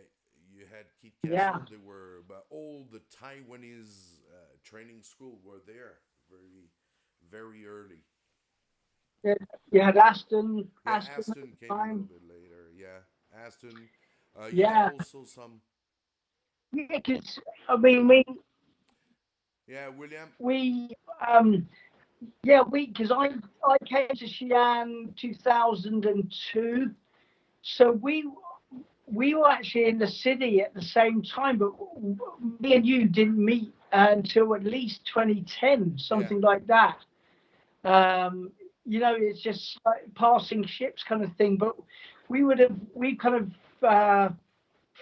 you had Kit Yeah. Castle. They were, but all the Taiwanese training school were there very, very early. Yeah. You had Aston, Yeah, Aston at Aston the came a little time. bit later. Yeah, Aston. You had Yeah. also some. Yeah, because I mean, Yeah, William. we um yeah because I came to Xi'an 2002, so we were actually in the city at the same time, but me and you didn't meet until at least 2010, Yeah, something like that. Um, it's just like passing ships kind of thing, but we kind of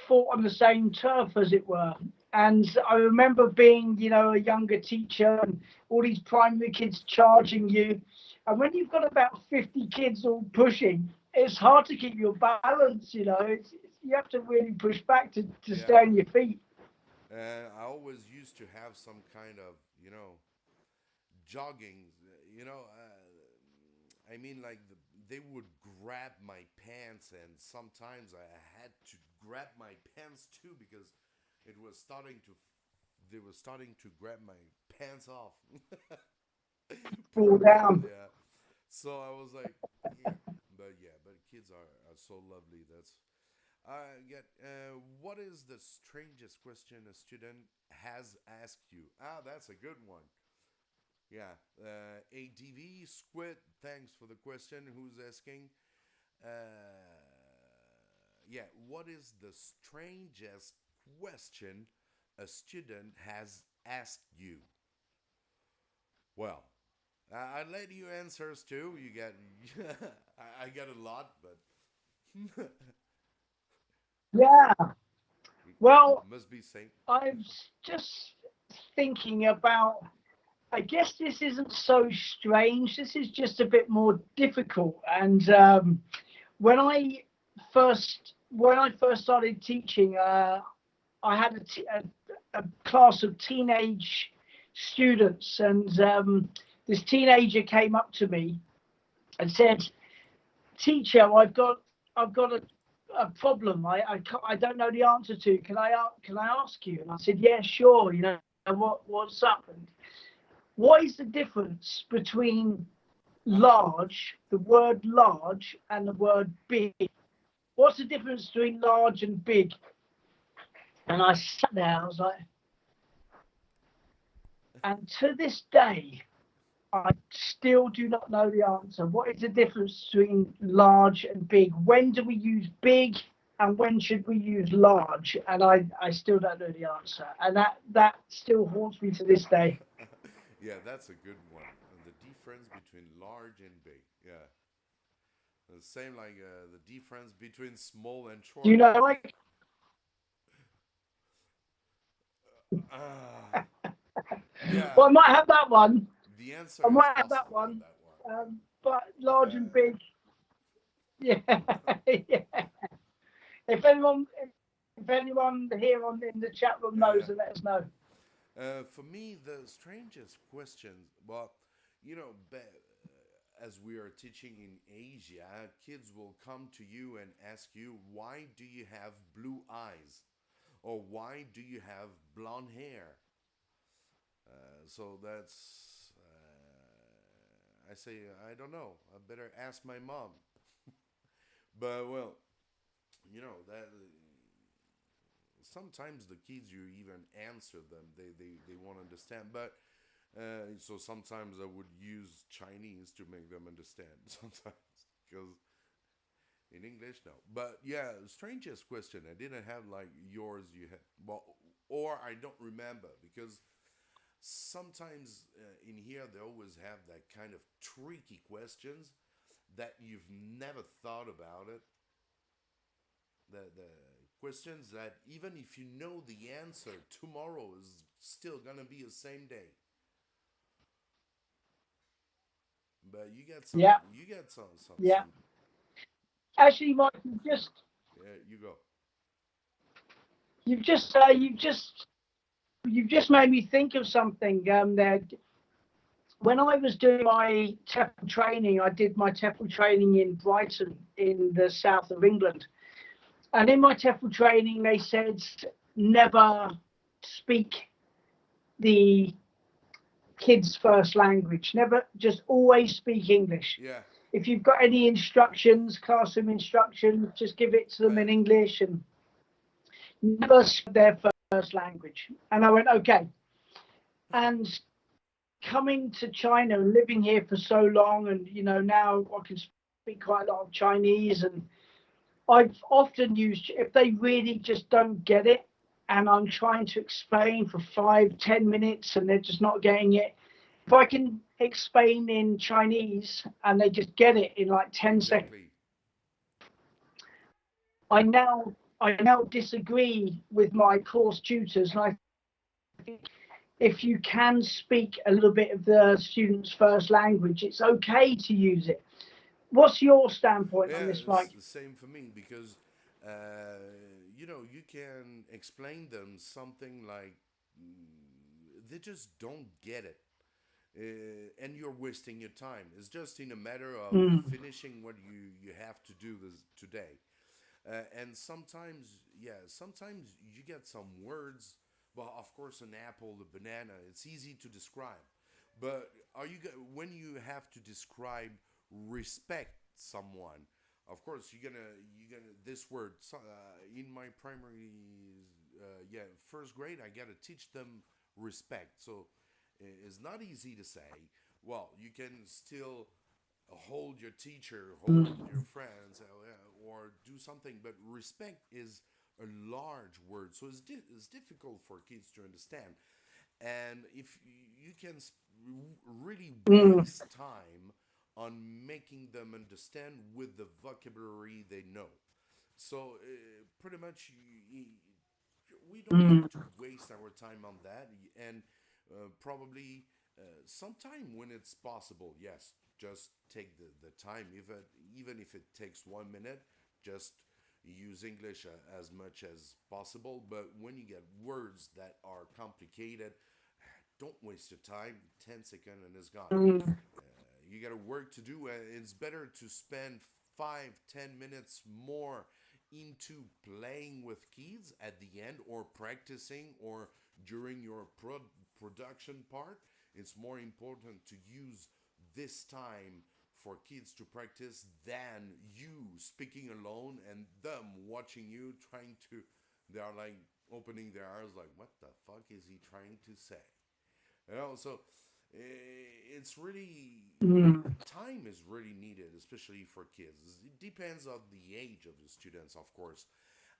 fought on the same turf, as it were. And I remember being, a younger teacher and all these primary kids charging you. And when you've got about 50 kids all pushing, it's hard to keep your balance, you have to really push back to stay yeah. on your feet. I always used to have some kind of, jogging. You know, I mean, like they would grab my pants, and sometimes I had to grab my pants too because it was starting to. They were starting to grab my pants off. Fall Poor kids, down. yeah. So I was like, yeah, but kids are so lovely. That's I get. What is the strangest question a student has asked you? Ah, that's a good one. Yeah. ADV Squid. Thanks for the question. Who's asking? Yeah. What is the strangest question a student has asked you? Well, I let you answers too. You get. I got a lot, but Yeah. Well, must be same. I was just thinking about. I guess this isn't so strange. This is just a bit more difficult. And when I first started teaching, I had a class of teenage students, and this teenager came up to me and said, "Teacher, I've got a problem. I don't know the answer to. Can I ask you?" And I said, "Yeah, sure. What's up?" And what is the difference between large, the word large, and the word big? What's the difference between large and big? And I sat there, I was like, and to this day, I still do not know the answer. What is the difference between large and big? When do we use big and when should we use large? And I still don't know the answer. And that still haunts me to this day. Yeah, that's a good one. The difference between large and big. Yeah, the same like the difference between small and Do you short. know, like, Ah, yeah, well, I might have that one. the I answer is might have that possible on one. that one. But large and Uh, big, yeah. Yeah. If anyone here in the chat room knows, yeah. then let us know. For me, the strangest questions, well, you know, as we are teaching in Asia, kids will come to you and ask you, why do you have blue eyes? Or why do you have blonde hair? So I say, I don't know. I better ask my mom. But well, that sometimes the kids you even answer them, they won't understand. But so sometimes I would use Chinese to make them understand. Sometimes because in English, no. But yeah, strangest question. I didn't have like yours. You had well, or I don't remember because sometimes in here they always have that kind of tricky questions that you've never thought about it. The questions that even if you know the answer, tomorrow is still gonna be the same day. But Yeah, you got yeah. some. Actually, Mike, Yeah, you go. you've just uh, you've just you've just made me think of something. There, when I was doing my TEFL training, I did my TEFL training in Brighton, in the south of England. And in my TEFL training, they said never speak the kids' first language. Never, just always speak English. Yeah, If you've got any instructions, classroom instructions, just give it to them in English and never speak their first language. And I went, okay. And coming to China and living here for so long, and now I can speak quite a lot of Chinese, and I've often used, if they really just don't get it, and I'm trying to explain for 5, 10 minutes, and they're just not getting it. If I can explain in Chinese and they just get it in like 10 seconds, exactly. I now disagree with my course tutors, and I think if you can speak a little bit of the student's first language, it's okay to use it. What's your standpoint on Yeah, this, it's Mike? the same for me because you can explain them something like they just don't get it. And you're wasting your time. It's just in a matter of Mm, finishing what you have to do this today. And sometimes, yeah, sometimes you get some words. Well, of course, an apple, a banana, it's easy to describe. But when you have to describe respect someone, of course you're gonna this word in my primary yeah first grade I gotta teach them respect. So it's not easy to say. Well, you can still hold your teacher, hold mm, your friends, or do something. But respect is a large word, so it's difficult for kids to understand. And if you can really mm, waste time on making them understand with the vocabulary they know. So pretty much we don't have mm, to waste our time on that, and probably sometime when it's possible, yes, just take the time, even if it takes 1 minute, just use English as much as possible. But when you get words that are complicated, don't waste your time. 10 seconds and it's gone. Mm. You got a work to do. It's better to spend 5, 10 minutes more into playing with kids at the end or practicing or during your production part. It's more important to use this time for kids to practice than you speaking alone and them watching you trying to. They are like opening their eyes, like, what the fuck is he trying to say? So it's really Mm. time is really needed, especially for kids. It depends on the age of the students, of course.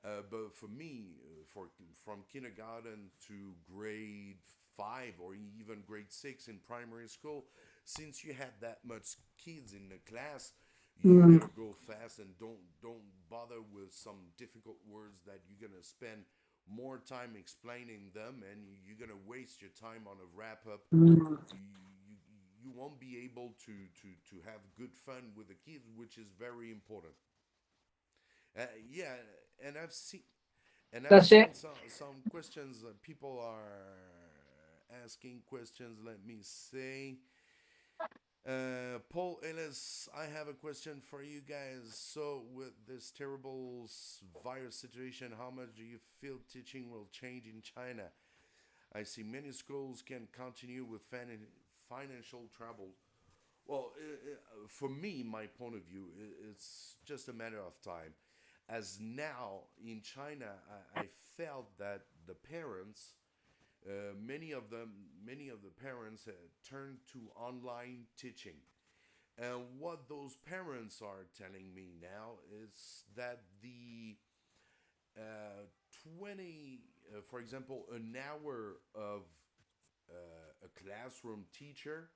But for me, for from kindergarten to grade 5 or even grade 6 in primary school, since you had that much kids in the class, you Mm. gotta go fast and don't bother with some difficult words that you're gonna spend more time explaining them, and you're gonna waste your time on a wrap up. Mm. You, you won't be able to have good fun with the kids, which is very important. Yeah, and I've That's seen it. some questions. People are asking questions. Let me say. Paul Ellis, I have a question for you guys. So, with this terrible virus situation, how much do you feel teaching will change in China? I see many schools can continue with financial trouble. Well, for me, my point of view, it's just a matter of time. As now in China, I felt that the parents, many of the parents turned to online teaching. And what those parents are telling me now is that the uh, 20, for example, an hour of a classroom teacher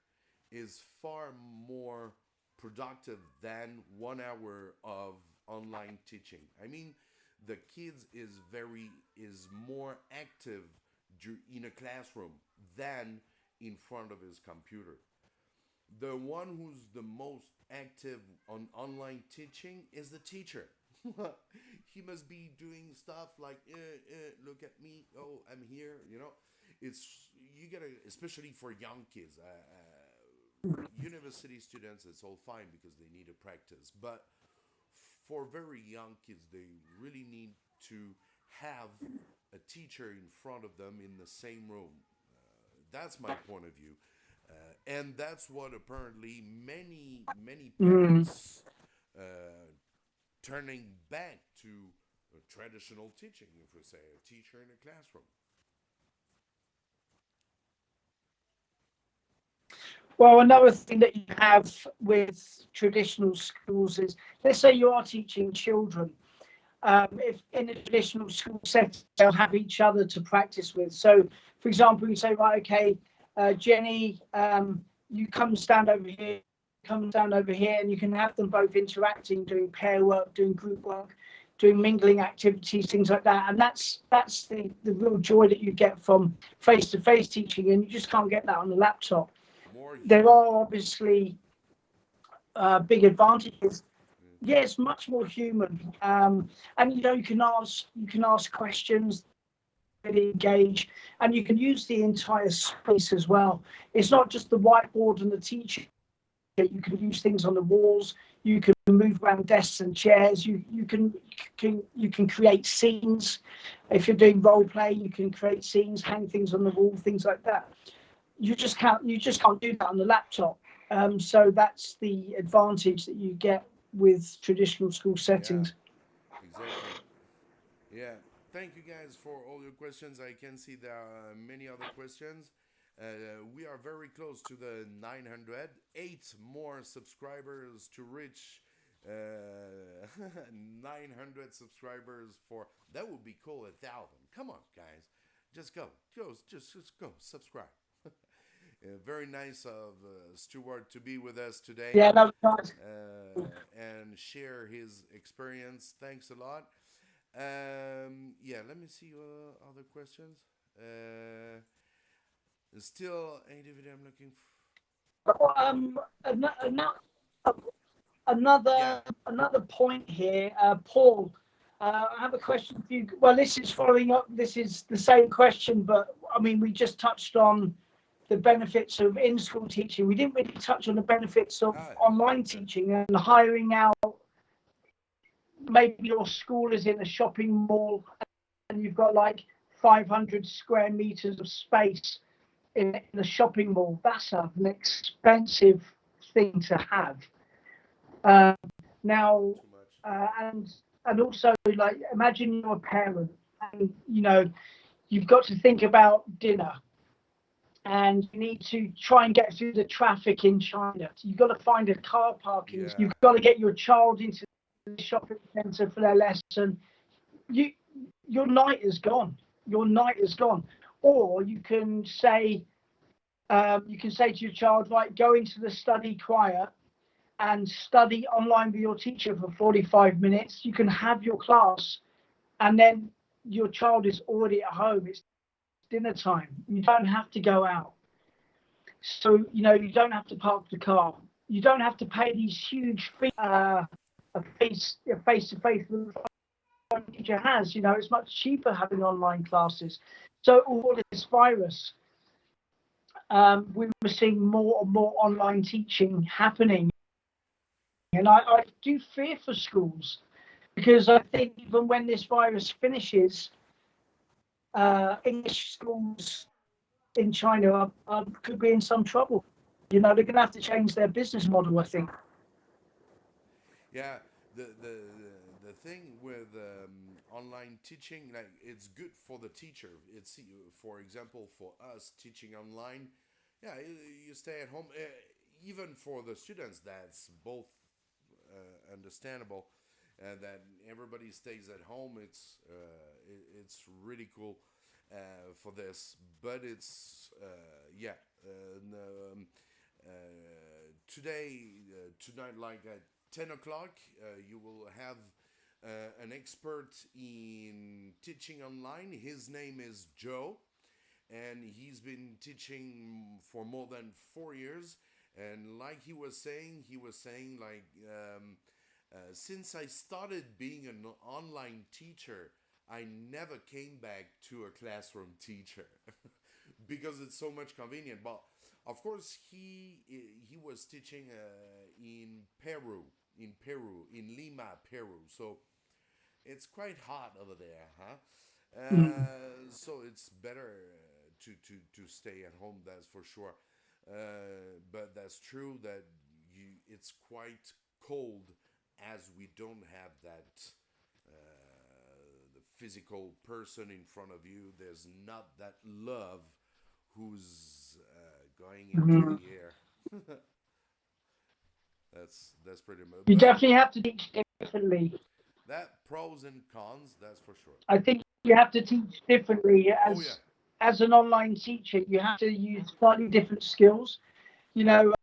is far more productive than 1 hour of online teaching. I mean, the kids is more active in a classroom than in front of his computer. The one who's the most active on online teaching is the teacher. He must be doing stuff like, look at me, oh, I'm here, it's you gotta, especially for young kids, university students, it's all fine because they need to practice, but for very young kids, they really need to have a teacher in front of them in the same room. That's my point of view. And that's what apparently many Mm. parents uh, turning back to traditional teaching, if we say a teacher in a classroom. Well, another thing that you have with traditional schools is, let's say you are teaching children. If in a traditional school setting, they'll have each other to practice with. So, for example, you say, right, okay, Jenny, you come stand over here, come stand over here, and you can have them both interacting, doing pair work, doing group work, doing mingling activities, things like that. And that's the real joy that you get from face-to-face teaching, and you just can't get that on the laptop. More There human. are obviously big advantages. Mm. Yeah, it's much more human, and you can ask questions, really engage, and you can use the entire space as well. It's not just the whiteboard and the teacher. You can use things on the walls. You can move around desks and chairs. You can create scenes. If you're doing role play, you can create scenes, hang things on the wall, things like that. You just can't do that on the laptop. So that's the advantage that you get with traditional school Yeah, settings. exactly. Yeah. Thank you guys for all your questions. I can see there are many other questions. We are very close to the 900. 8 more subscribers to reach 900 subscribers for that would be cool. 1,000. Come on, guys, just just go subscribe. Very nice of Stuart to be with us today Yeah, that was and share his experience. Thanks a lot. Yeah, let me see other questions. Still ain't DVD I'm looking Another yeah. another point here, Paul. I have a question for you. Well, this is following up. This is the same question, but I mean, we just touched on the benefits of in-school teaching. We didn't really touch on the benefits of Ah, online yeah. teaching and hiring out. Maybe your school is in a shopping mall and you've got like 500 square meters of space in a shopping mall. That's an expensive thing to have. Uh, now, Too much. uh, Yeah. and and also, like, imagine you're a parent and you've got to think about dinner and you need to try and get through the traffic in China. So you've got to find a car parking. Yeah. You've got to get your child into the shopping centre for their lesson. You, your night is gone. Your night is gone. Or you can say to your child, right, go into the study choir and study online with your teacher for 45 minutes. You can have your class, and then your child is already at home. It's dinner time. You don't have to go out. So, you don't have to park the car. You don't have to pay these huge fees. A face-to-face with the teacher has. It's much cheaper having online classes. So all this virus, we were seeing more and more online teaching happening. And I do fear for schools because I think even when this virus finishes, English schools in China could be in some trouble. They're going to have to change their business model, I think. Yeah, the thing with online teaching, like it's good for the teacher. It's for example for us teaching online. Yeah, you stay at home. Even for the students, that's both understandable. That everybody stays at home. It's really cool for this, but it's yeah. Uh, today tonight, like at 10 o'clock, you will have an expert in teaching online. His name is Joe, and he's been teaching for more than 4 years. And like he was saying like since I started being an online teacher, I never came back to a classroom teacher because it's so much convenient. But of course, he was teaching in Lima, Peru. So it's quite hot over there, huh? Mm. So it's better to stay at home. That's for sure. But that's true that it's quite cold as we don't have that the physical person in front of you. There's not that love who's going into Mm. the air. That's pretty much. You But definitely have to teach differently. that pros and cons, that's for sure. I think you have to teach differently Oh yeah, as an online teacher. You have to use slightly different skills. You know,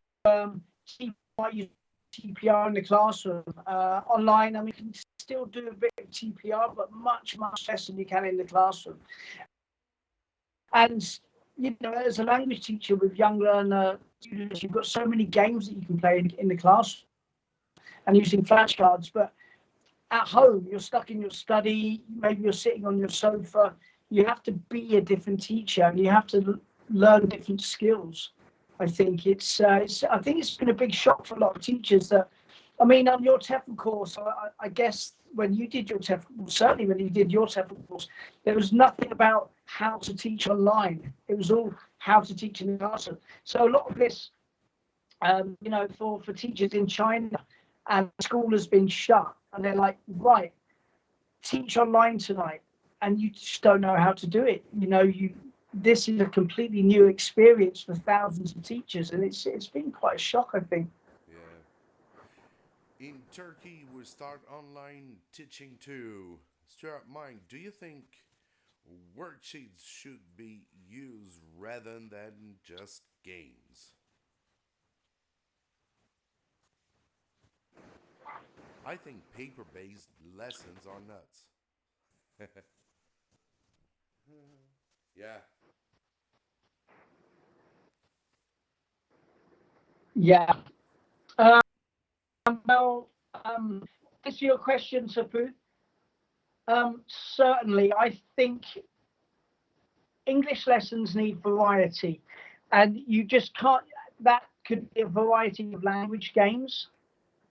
you might use TPR in the classroom. Online, I mean, you can still do a bit of TPR, but much, much less than you can in the classroom. And, as a language teacher with young learner students, you've got so many games that you can play in the class and using flashcards. But at home, you're stuck in your study, maybe you're sitting on your sofa. You have to be a different teacher and you have to learn different skills. I think I think it's been a big shock for a lot of teachers that, I mean, on your TEFL course, I guess when you did your TEFL, certainly when you did your TEFL course, there was nothing about how to teach online. It was all how to teach in the classroom. So a lot of this, for teachers in China, and school has been shut, and they're like, right, teach online tonight, and you just don't know how to do it. This is a completely new experience for thousands of teachers, and it's been quite a shock, I think. yeah. In Turkey, we start online teaching too. Stuart, Mike, do you think worksheets should be used rather than just games? I think paper based lessons are nuts. Yeah, Yeah. Um, well, to your question, Sapu, certainly, I think English lessons need variety, and you just can't. That could be a variety of language games,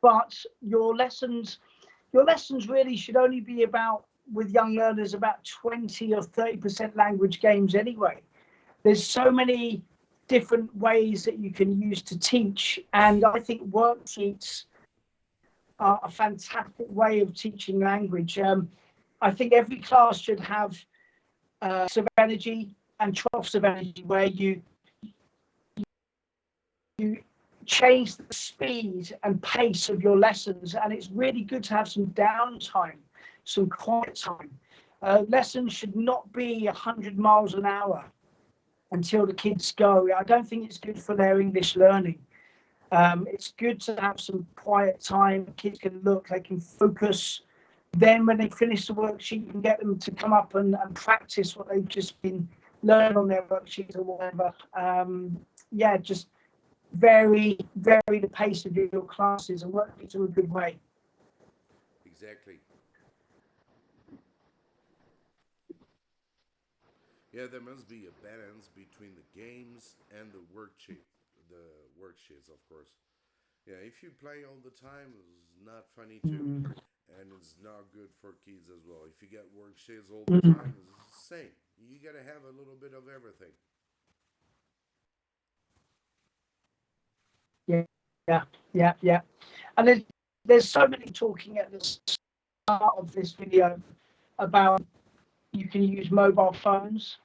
but your lessons really should only be about with young learners about 20 or 30% language games anyway. There's so many different ways that you can use to teach, and I think worksheets are a fantastic way of teaching language. I think every class should have of energy and troughs of energy where you change the speed and pace of your lessons, and it's really good to have some downtime, some quiet time. Lessons should not be 100 miles an hour until the kids go. I don't think it's good for their English learning. It's good to have some quiet time. Kids can look, they can focus. Then when they finish the worksheet, you can get them to come up and practice what they've just been learning on their worksheets or whatever. Yeah, just vary the pace of your classes and work into a good way. Exactly. Yeah, there must be a balance between the games and the worksheets, of course. Yeah, if you play all the time, it's not funny too, Mm. and it's not good for kids as well. If you get worksheets all the time, Mm. it's the same. You gotta have a little bit of everything. Yeah, yeah, yeah, yeah. And there's so many talking at the start of this video about you can use mobile phones,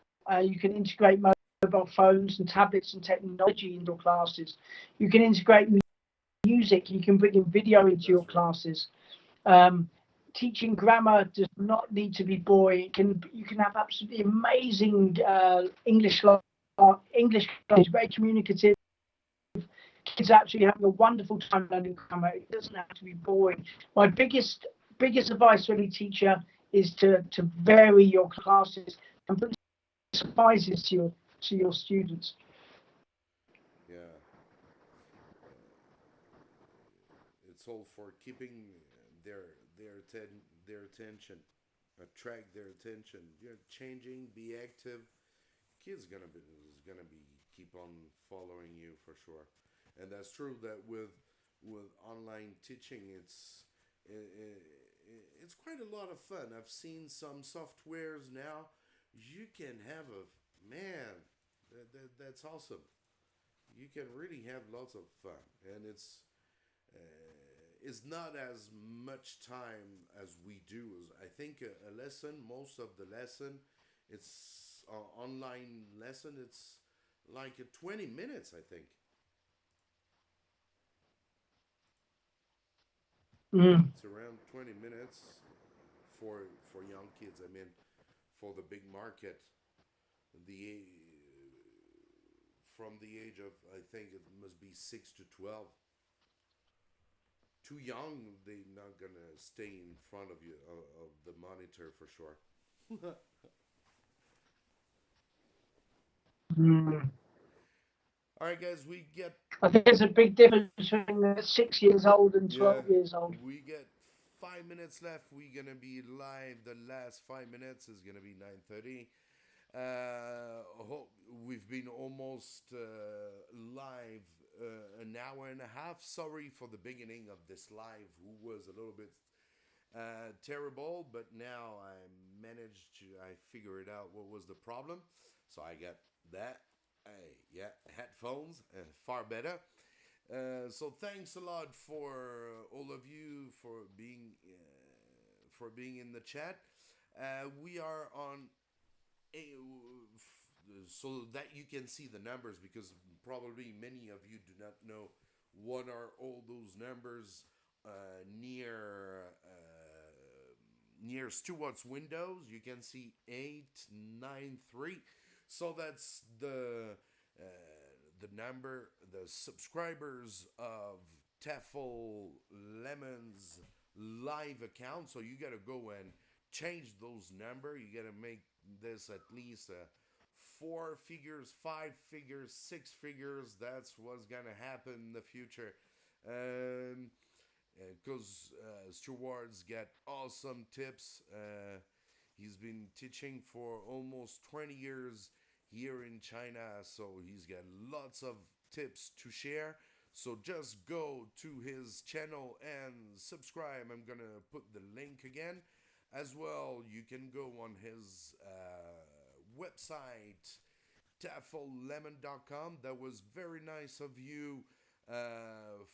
you can integrate mobile phones and tablets and technology into your classes. You can integrate music, you can bring in video into your That's right. classes. Um, Teaching grammar does not need to be boring. You can have absolutely amazing English is very communicative. Kids actually having a wonderful time learning grammar. It doesn't have to be boring. My biggest advice for any teacher is to vary your classes and bring surprises to your students. Yeah, it's all for keeping their attention, attract their attention. You're changing, be active. Kids gonna be keep on following you for sure, and that's true that with online teaching, it's quite a lot of fun. I've seen some softwares now. You can have a man. That's awesome. You can really have lots of fun, and it's not as much time as we do. I think a lesson, most of the lesson, it's online lesson. It's like 20 minutes, I think. Mm. It's around 20 minutes for young kids. I mean, for the big market, the from the age of, I think it must be 6 to 12. Too young, they're not gonna stay in front of you of the monitor for sure. Mm. All right, guys, we get I think there's a big difference between 6 years old and yeah, 12 years old. we get 5 minutes left. We're gonna be live. The last 5 minutes is gonna be 9:30. We've been almost live an hour and a half. Sorry for the beginning of this live, who was a little bit terrible, but now I figured out what was the problem. So I got that. Yeah, headphones, far better. So thanks a lot for all of you for being in the chat. We are on so that you can see the numbers, because probably many of you do not know what are all those numbers near Stuart's windows. You can see 893. So that's uh, the number, the subscribers of TEFL Lemon's live account. So you got to go and change those number. You got to make this at least four figures, five figures, six figures. That's what's gonna happen in the future. Because Stuart's got awesome tips. He's been teaching for almost 20 years here in China, so he's got lots of tips to share. So just go to his channel and subscribe. I'm gonna put the link again. As well, you can go on his website, TEFLLemon.com. That was very nice of you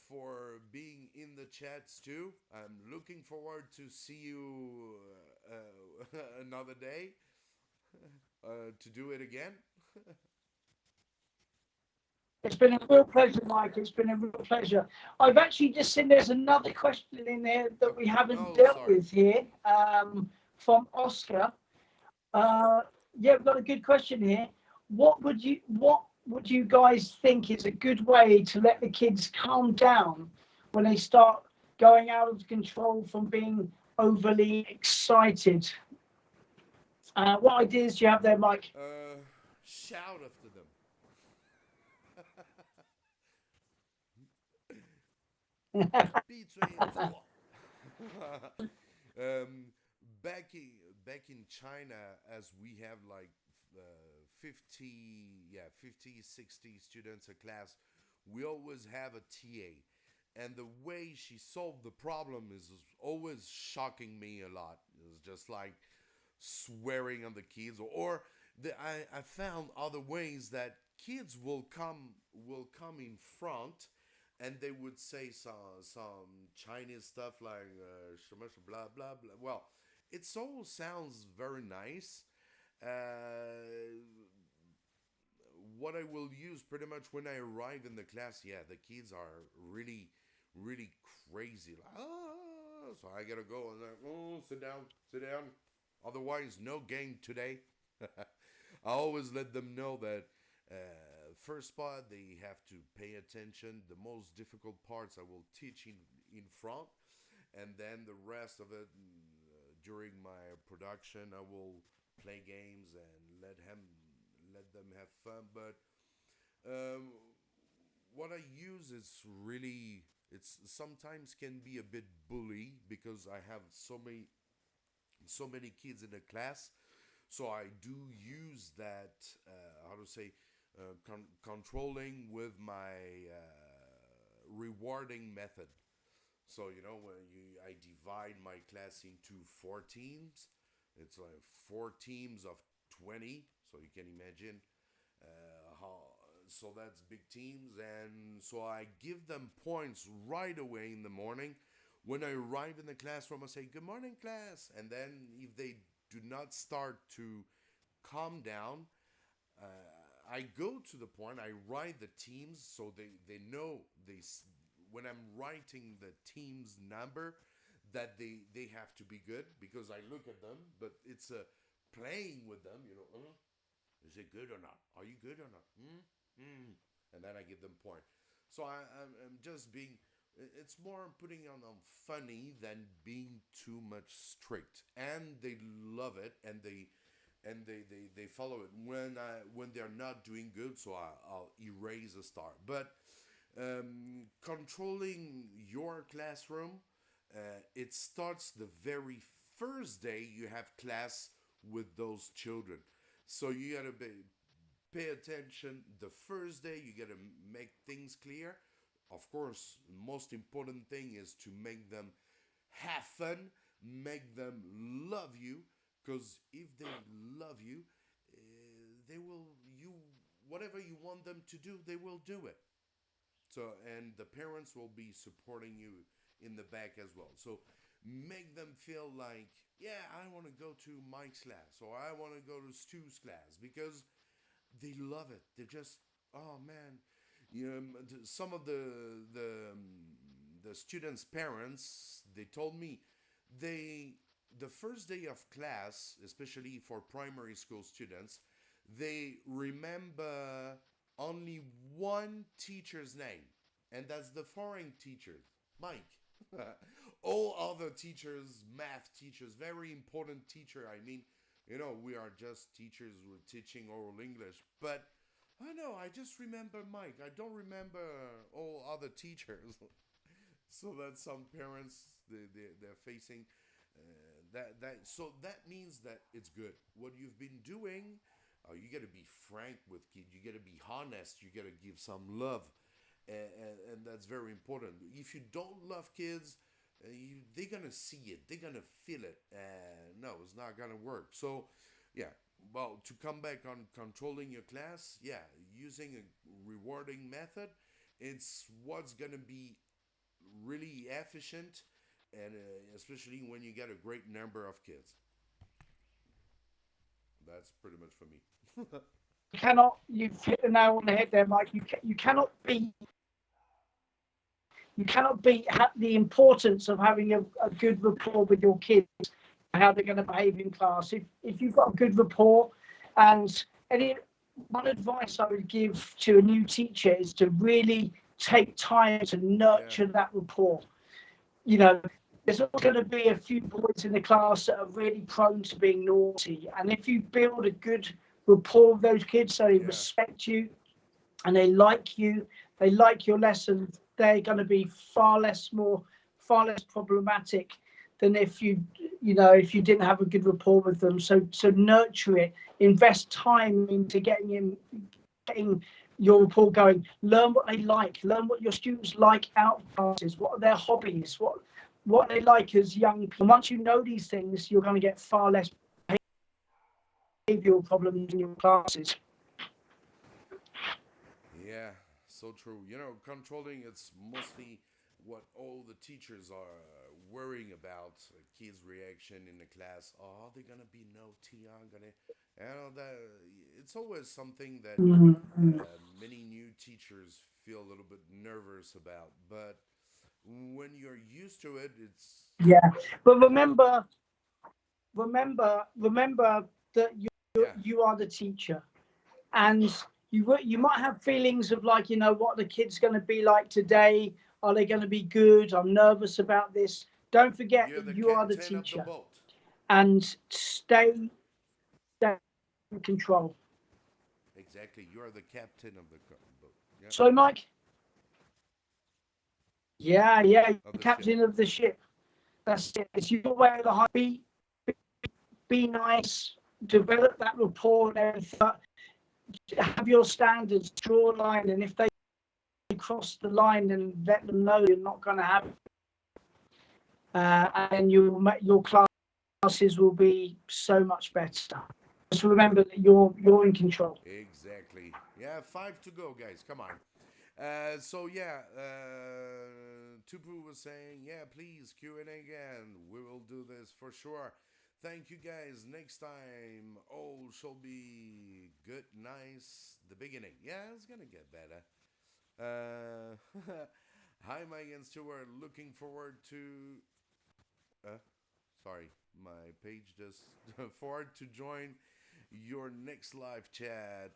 for being in the chats too. I'm looking forward to see you another day to do it again. It's been a real pleasure, Mike. It's been a real pleasure. I've actually just seen there's another question in there that we haven't dealt with here from Oscar. Yeah, we've got a good question here. What would you guys think is a good way to let the kids calm down when they start going out of control from being overly excited? What ideas do you have there, Mike? Shout after them. um, back in China, as we have like 50, 60 students a class, we always have a TA. And the way she solved the problem is always shocking me a lot. It's just like swearing on the kids, or I found other ways that kids will come in front, and they would say some Chinese stuff like blah blah blah. Well, it all sounds very nice. What I will use pretty much when I arrive in the class, yeah, the kids are really, really crazy. Like, so I gotta go and like, sit down, sit down. Otherwise, no game today. I always let them know that first part they have to pay attention. The most difficult parts I will teach in front, and then the rest of it during my production I will play games and let them have fun. But um, what I use is really, it's sometimes can be a bit bully because I have so many kids in the class. So I do use that, how to say, controlling with my rewarding method. So when I divide my class into four teams, it's like four teams of 20. So you can imagine how. So that's big teams, and so I give them points right away in the morning. When I arrive in the classroom, I say, "Good morning, class," and then if they do not start to calm down, I go to the point. I write the teams so they know when I'm writing the team's number that they have to be good because I look at them, but it's playing with them. Is it good or not? Are you good or not? And then I give them point. So I'm just being. It's more putting on funny than being too much strict, and they love it, and they follow it when they're not doing good. So I'll erase a star. But controlling your classroom, it starts the very first day you have class with those children. So you gotta pay attention the first day. You gotta make things clear. Of course, the most important thing is to make them have fun, make them love you, because if they love you, they will you whatever you want them to do, they will do it. So, and the parents will be supporting you in the back as well. So make them feel like, yeah, I want to go to Mike's class or I want to go to Stu's class because they love it. They just, oh man, some of the students' parents, they told me they the first day of class, especially for primary school students, they remember only one teacher's name, and that's the foreign teacher, Mike. All other teachers, math teachers, very important teacher, I mean, We are just teachers who are teaching oral English. But I know, I just remember Mike. I don't remember all other teachers. So that some parents they're facing that means that it's good what you've been doing. You got to be frank with kids, you got to be honest, you got to give some love, and that's very important. If you don't love kids, they're gonna see it, they're gonna feel it, no, it's not gonna work. So yeah, well, to come back on controlling your class, yeah, using a rewarding method, it's what's gonna be really efficient, and especially when you get a great number of kids. That's pretty much for me. You've hit the nail on the head there, Mike. You cannot the importance of having a good rapport with your kids, how they're going to behave in class. If you've got a good rapport, and any one advice I would give to a new teacher is to really take time to nurture that rapport. There's always going to be a few boys in the class that are really prone to being naughty, and if you build a good rapport with those kids, so they respect you and they like you, they like your lessons, they're going to be far less problematic than if if you didn't have a good rapport with them. So nurture it, invest time into getting your rapport going. Learn what they like, learn what your students like out of classes, what are their hobbies, what they like as young people. Once you know these things, you're going to get far less behavioral problems in your classes. Yeah, so true. Controlling, it's mostly what all the teachers are worrying about. Kids' reaction in the class. Oh, they're gonna be naughty. I'm gonna, that. It's always something that many new teachers feel a little bit nervous about. But when you're used to it, it's But remember that you are the teacher, and you might have feelings of like, what the kid's going to be like today. Are they going to be good? I'm nervous about this. Don't forget that you are the teacher, and stay in control. Exactly, you're the captain of the boat. Yeah. So, Mike. Yeah, of captain ship. Of the ship. That's it. It's your way of the high. Be nice. Develop that rapport and everything. Have your standards. Draw a line, and if they cross the line, then let them know you're not going to have it. And your classes will be so much better. Just remember that you're in control. Exactly. Yeah, 5 to go, guys. Come on. So yeah, Tupu was saying, yeah, please Q&A again. We will do this for sure. Thank you, guys. Next time, all shall be good, nice. The beginning. Yeah, it's gonna get better. Hi, Mike and Stuart. Looking forward to. Sorry, my page just forward to join your next live chat.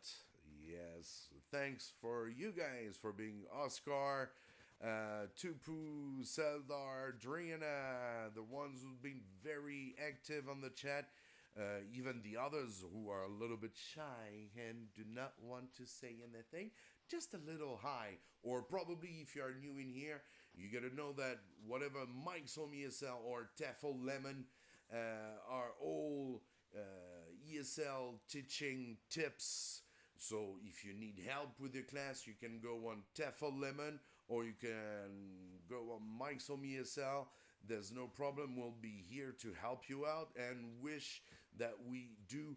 Yes, thanks for you guys for being Oscar, Tupu, Seldar, Driana, the ones who've been very active on the chat. Even the others who are a little bit shy and do not want to say anything, just a little hi. Or probably if you are new in here, you gotta know that whatever Mikeshomeesl or TEFL Lemon are all ESL teaching tips. So if you need help with your class, you can go on TEFL Lemon or you can go on Mikeshomeesl. There's no problem. We'll be here to help you out and wish that we do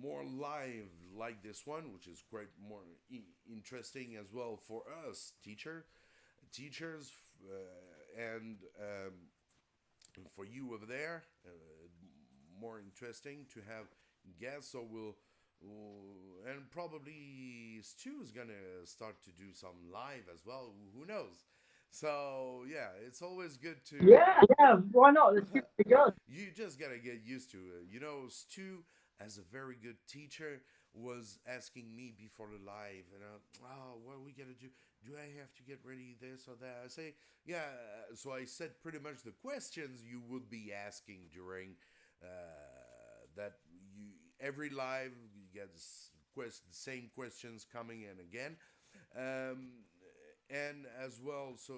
more live like this one, which is quite more interesting as well for us teachers, and for you over there, more interesting to have guests. So and probably Stu is gonna start to do some live as well. Who knows? So yeah, it's always good to. Yeah, why not? Let's give it a go. You just gotta get used to it. Stu, as a very good teacher, was asking me before the live, what are we gonna do? Do I have to get ready this or that? I say, yeah. So I said pretty much the questions you would be asking during that you every live you get the same questions coming in again, um, and as well. So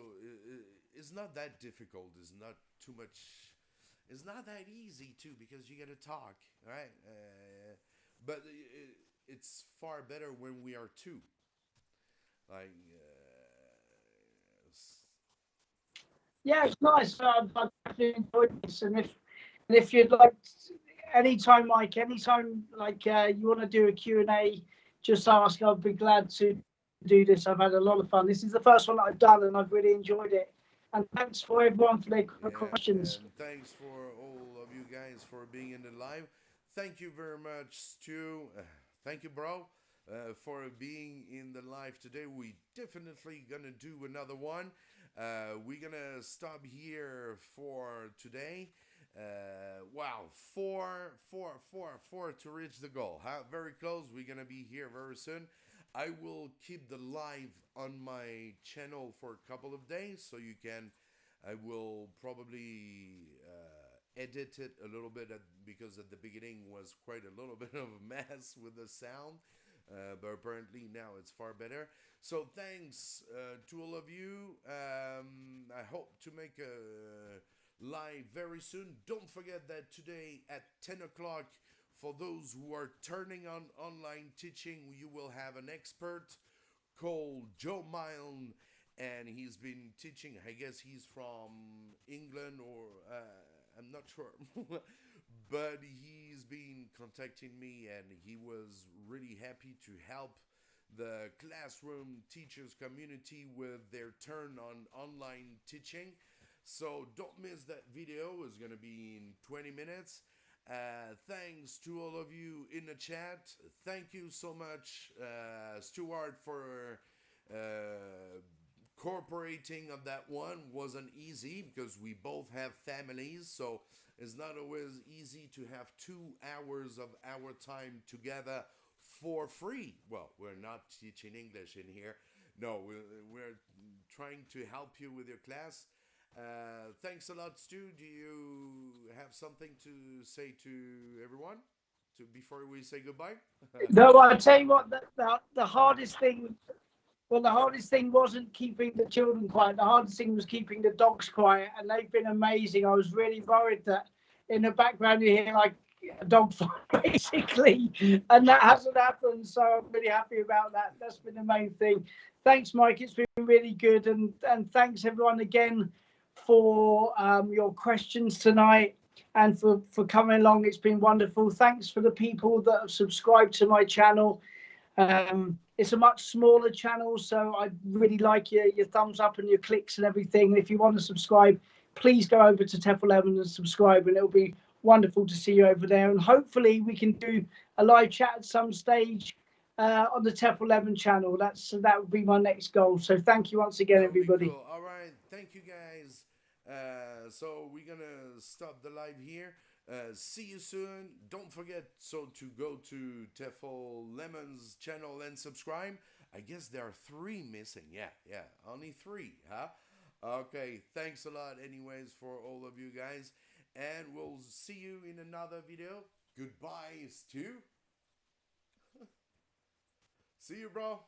it's not that difficult. It's not too much. It's not that easy too because you got to talk, right? But it's far better when we are two. Like, Yeah, it's nice. I definitely enjoyed this, and if you'd like, anytime, Mike, anytime like you want to do a Q&A, just ask. I'll be glad to do this. I've had a lot of fun. This is the first one that I've done, and I've really enjoyed it. And thanks for everyone for their yeah, questions. and thanks for all of you guys for being in the live. Thank you very much, Stu. Thank you, bro, for being in the live today. We definitely gonna do another one. We're gonna stop here for today. Wow, four to reach the goal. Huh? Very close. We're gonna be here very soon. I will keep the live on my channel for a couple of days, so you can. I will probably edit it a little bit because at the beginning was quite a little bit of a mess with the sound. But apparently now it's far better. So thanks to all of you. I hope to make a live very soon. Don't forget that today at 10 o'clock, for those who are turning on online teaching, you will have an expert called Joe Milne, and he's been teaching. I guess he's from England or I'm not sure. But he's been contacting me and he was really happy to help the classroom teachers community with their turn on online teaching. So don't miss that video. It's going to be in 20 minutes. Thanks to all of you in the chat. Thank you so much, Stuart, for cooperating on that one. Wasn't easy because we both have families, so it's not always easy to have 2 hours of our time together for free. Well, we're not teaching English in here. No, we're trying to help you with your class. Thanks a lot, Stu. Do you have something to say to everyone before we say goodbye? No, I tell you what, the hardest thing. Well, the hardest thing wasn't keeping the children quiet. The hardest thing was keeping the dogs quiet, and they've been amazing. I was really worried that in the background you hear like a dog fight, basically, and that hasn't happened. So I'm really happy about that. That's been the main thing. Thanks, Mike. It's been really good, and thanks everyone again for your questions tonight and for coming along. It's been wonderful. Thanks for the people that have subscribed to my channel. It's a much smaller channel, so I really like your thumbs up and your clicks and everything. If you want to subscribe, please go over to TEFL Lemon and subscribe, and it'll be wonderful to see you over there. And hopefully we can do a live chat at some stage on the TEFL Lemon channel. That would be my next goal. So thank you once again, everybody. Cool. All right, thank you guys. So we're gonna stop the live here. See you soon. Don't forget to go to TEFL Lemon's channel and subscribe. I guess there are 3 missing. Yeah, only 3, huh? Okay, thanks a lot anyways for all of you guys. And we'll see you in another video. Goodbye, Stu. See you, bro.